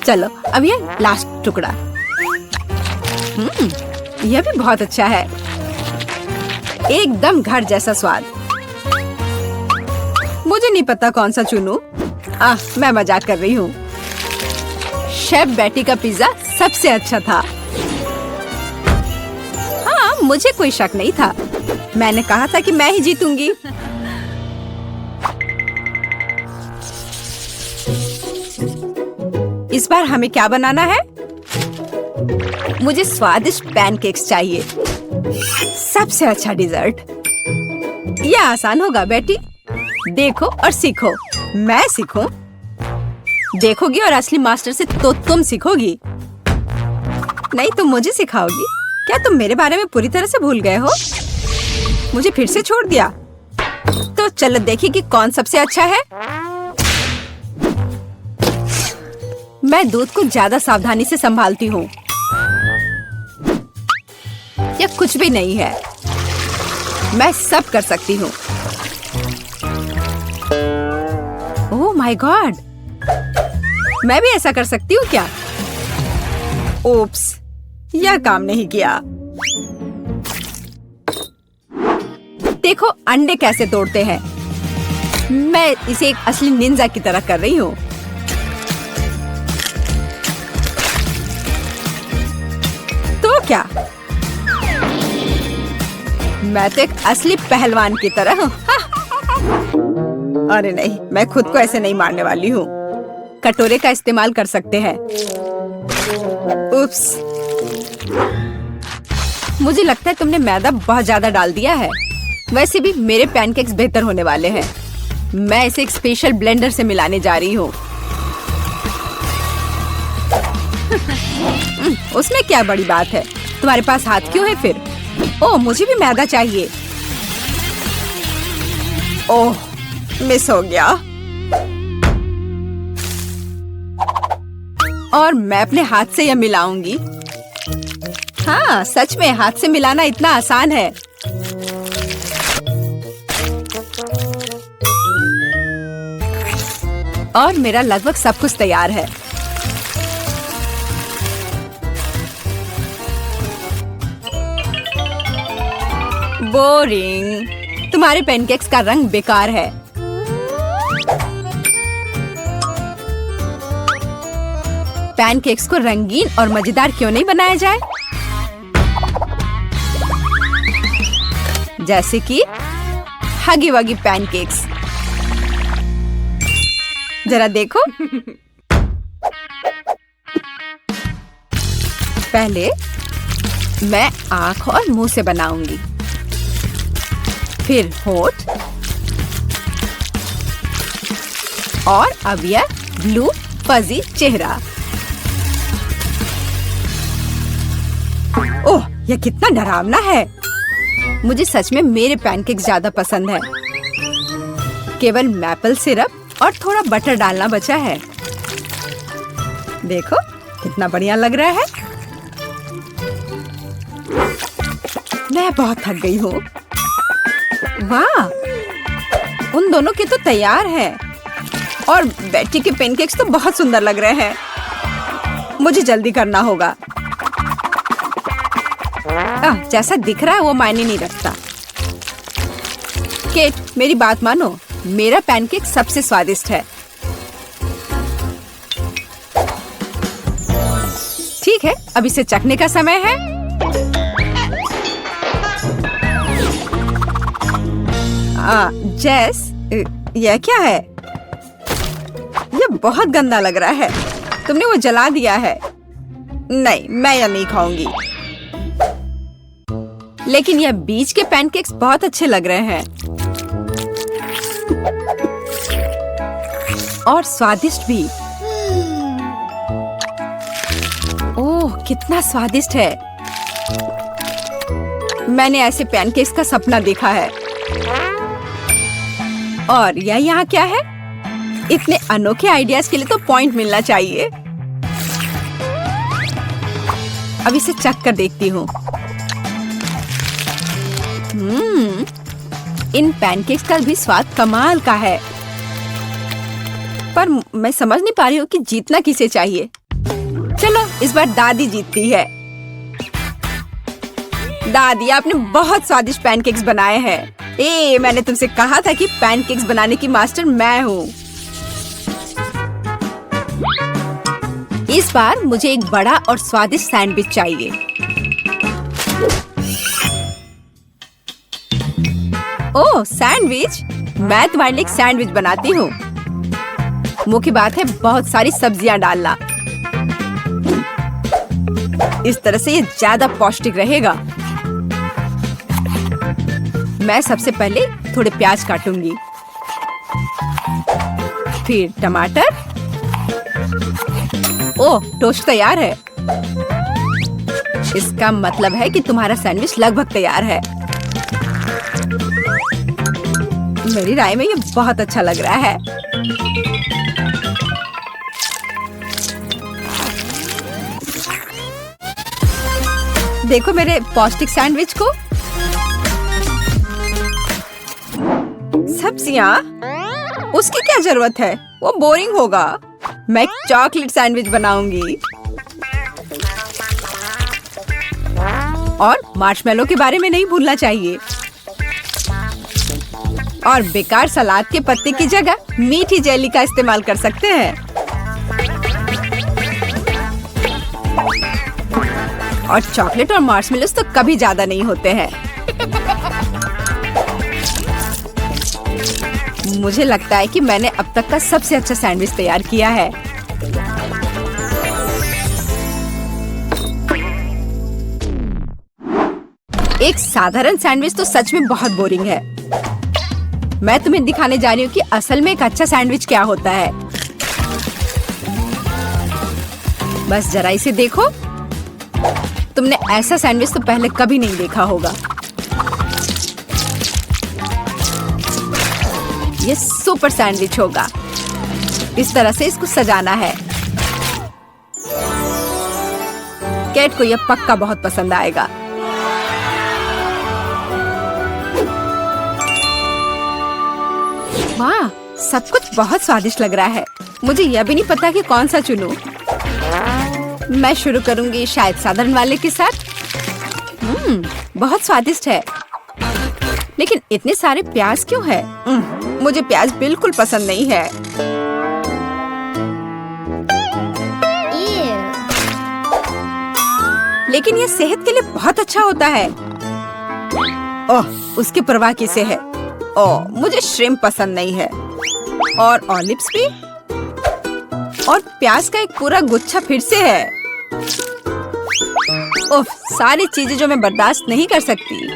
चलो अब ये लास्ट टुकड़ा। यह भी बहुत अच्छा है। एकदम घर जैसा स्वाद। मुझे नहीं पता कौन सा चुनूं। मैं मजाक कर रही हूँ। शेफ बेटी का पिज्जा सबसे अच्छा था। हाँ, मुझे कोई शक नहीं था। मैंने कहा था कि मैं ही जीतूंगी। इस बार हमें क्या बनाना है? मुझे स्वादिष्ट पैनकेक्स चाहिए। सबसे अच्छा डिजर्ट। यह आसान होगा बेटी। देखो और सीखो। मैं सीखूं? देखोगी और असली मास्टर से तो तुम सीखोगी। नहीं, तुम मुझे सिखाओगी। क्या तुम मेरे बारे में पूरी तरह से भूल गए हो? मुझे फिर से छोड़ दिया। तो चलो देखिए कि कौन सबसे अच्छा है। मैं दूध को ज्यादा सावधानी से संभालती हूँ। यह कुछ भी नहीं है। मैं सब कर सकती हूँ। ओह माय गॉड, मैं भी ऐसा कर सकती हूँ क्या? ओप्स, यह काम नहीं किया। देखो अंडे कैसे तोड़ते हैं। मैं इसे एक असली निंजा की तरह कर रही हूँ। तो क्या, मैं तो एक असली पहलवान की तरह हूँ। अरे नहीं, मैं खुद को ऐसे नहीं मारने वाली हूँ। कटोरे का इस्तेमाल कर सकते हैं। उप्स, मुझे लगता है तुमने मैदा बहुत ज्यादा डाल दिया है। वैसे भी मेरे पैनकेक्स बेहतर होने वाले हैं। मैं इसे एक स्पेशल ब्लेंडर से मिलाने जा रही हूँ। उसमें क्या बड़ी बात है? तुम्हारे पास हाथ क्यों है फिर? ओह, मुझे भी मैदा चाहिए। ओह, मिस हो गया। और मैं अपने हाथ से यह मिलाऊंगी। हाँ, सच में हाथ से मिलाना इतना आसान है। और मेरा लगभग सब कुछ तैयार है। बोरिंग, तुम्हारे पैनकेक्स का रंग बेकार है। पैनकेक्स को रंगीन और मजेदार क्यों नहीं बनाया जाए? जैसे कि हगी वगी पैनकेक्स। जरा देखो। पहले मैं आँख और मुंह से बनाऊंगी, फिर होठ, और अब यह ब्लू फजी चेहरा। ओह, यह कितना डरावना है। मुझे सच में मेरे पैनकेक्स ज्यादा पसंद है। केवल मैपल सिरप और थोड़ा बटर डालना बचा है। देखो कितना बढ़िया लग रहा है। मैं बहुत थक गई हूँ। वाह, उन दोनों के तो तैयार है। और बेटी के पैनकेक्स तो बहुत सुंदर लग रहे हैं। मुझे जल्दी करना होगा। जैसा दिख रहा है वो मायने नहीं रखता। केट, मेरी बात मानो, मेरा पैनकेक सबसे स्वादिष्ट है। ठीक है, अब इसे चखने का समय है। जेस, यह क्या है? यह बहुत गंदा लग रहा है। तुमने वो जला दिया है। नहीं, मैं यह नहीं खाऊंगी। लेकिन यह बीच के पैनकेक्स बहुत अच्छे लग रहे हैं और स्वादिष्ट भी। ओह, कितना स्वादिष्ट है। मैंने ऐसे पैनकेक्स का सपना देखा है। और यह यहाँ क्या है? इतने अनोखे आइडियाज के लिए तो पॉइंट मिलना चाहिए। अब इसे चख कर देखती हूँ। इन पैनकेक्स का भी स्वाद कमाल का है। पर मैं समझ नहीं पा रही हूँ कि जीतना किसे चाहिए। चलो, इस बार दादी जीतती है। दादी, आपने बहुत स्वादिष्ट पैनकेक्स बनाए हैं। मैंने तुमसे कहा था कि पैनकेक्स बनाने की मास्टर मैं हूँ। इस बार मुझे एक बड़ा और स्वादिष्ट सैंडविच चाहिए। ओह, सैंडविच? मैं तुम्हारे लिए एक सैंडविच बनाती हूँ। मुख्य बात है बहुत सारी सब्जियां डालना। इस तरह से ये ज्यादा पौष्टिक रहेगा। मैं सबसे पहले थोड़े प्याज काटूंगी, फिर टमाटर। ओह, टोस्ट तैयार है। इसका मतलब है कि तुम्हारा सैंडविच लगभग तैयार है। मेरी राय में ये बहुत अच्छा लग रहा है। देखो मेरे पौष्टिक सैंडविच को। सब्जियाँ? उसकी क्या जरूरत है? वो बोरिंग होगा। मैं चॉकलेट सैंडविच बनाऊंगी। और मार्शमेलो के बारे में नहीं भूलना चाहिए। और बेकार सलाद के पत्ते की जगह मीठी जेली का इस्तेमाल कर सकते हैं। और चॉकलेट और मार्शमेलोस तो कभी ज्यादा नहीं होते हैं। मुझे लगता है कि मैंने अब तक का सबसे अच्छा सैंडविच तैयार किया है। एक साधारण सैंडविच तो सच में बहुत बोरिंग है। मैं तुम्हें दिखाने जा रही हूँ कि असल में एक अच्छा सैंडविच क्या होता है। बस जरा इसे देखो। तुमने ऐसा सैंडविच तो पहले कभी नहीं देखा होगा। ये सुपर सैंडविच होगा। इस तरह से इसको सजाना है। कैट को यह पक्का बहुत पसंद आएगा। वाह, सब कुछ बहुत स्वादिष्ट लग रहा है। मुझे यह भी नहीं पता कि कौन सा चुनूं। मैं शुरू करूंगी शायद साधारण वाले के साथ। बहुत स्वादिष्ट है। लेकिन इतने सारे प्याज क्यों है? मुझे प्याज बिल्कुल पसंद नहीं है। Ew. लेकिन ये सेहत के लिए बहुत अच्छा होता है। ओह, उसकी परवाह किसे है? ओह, मुझे श्रिम्प पसंद नहीं है। और ऑलिव्स भी। और प्याज का एक पूरा गुच्छा फिर से है। उफ, सारी चीजें जो मैं बर्दाश्त नहीं कर सकती।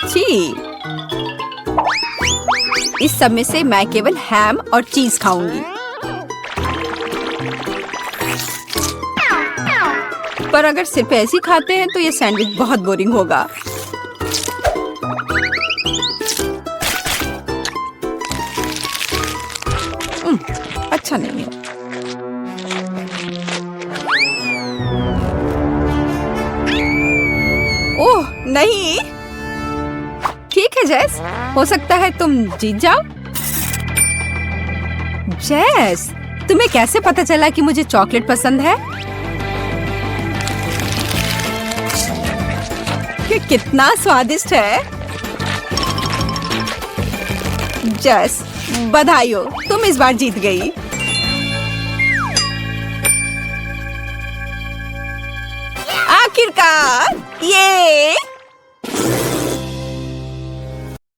छी। इस सब में से मैं केवल हैम और चीज खाऊंगी। पर अगर सिर्फ ऐसे ही खाते हैं तो ये सैंडविच बहुत बोरिंग होगा। अच्छा नहीं है। ओह नहीं। ठीक है जेस, हो सकता है तुम जीत जाओ। जेस, तुम्हें कैसे पता चला कि मुझे चॉकलेट पसंद है? ये कितना स्वादिष्ट है। जेस, बधाई हो, तुम इस बार जीत गई। आखिरकार, ये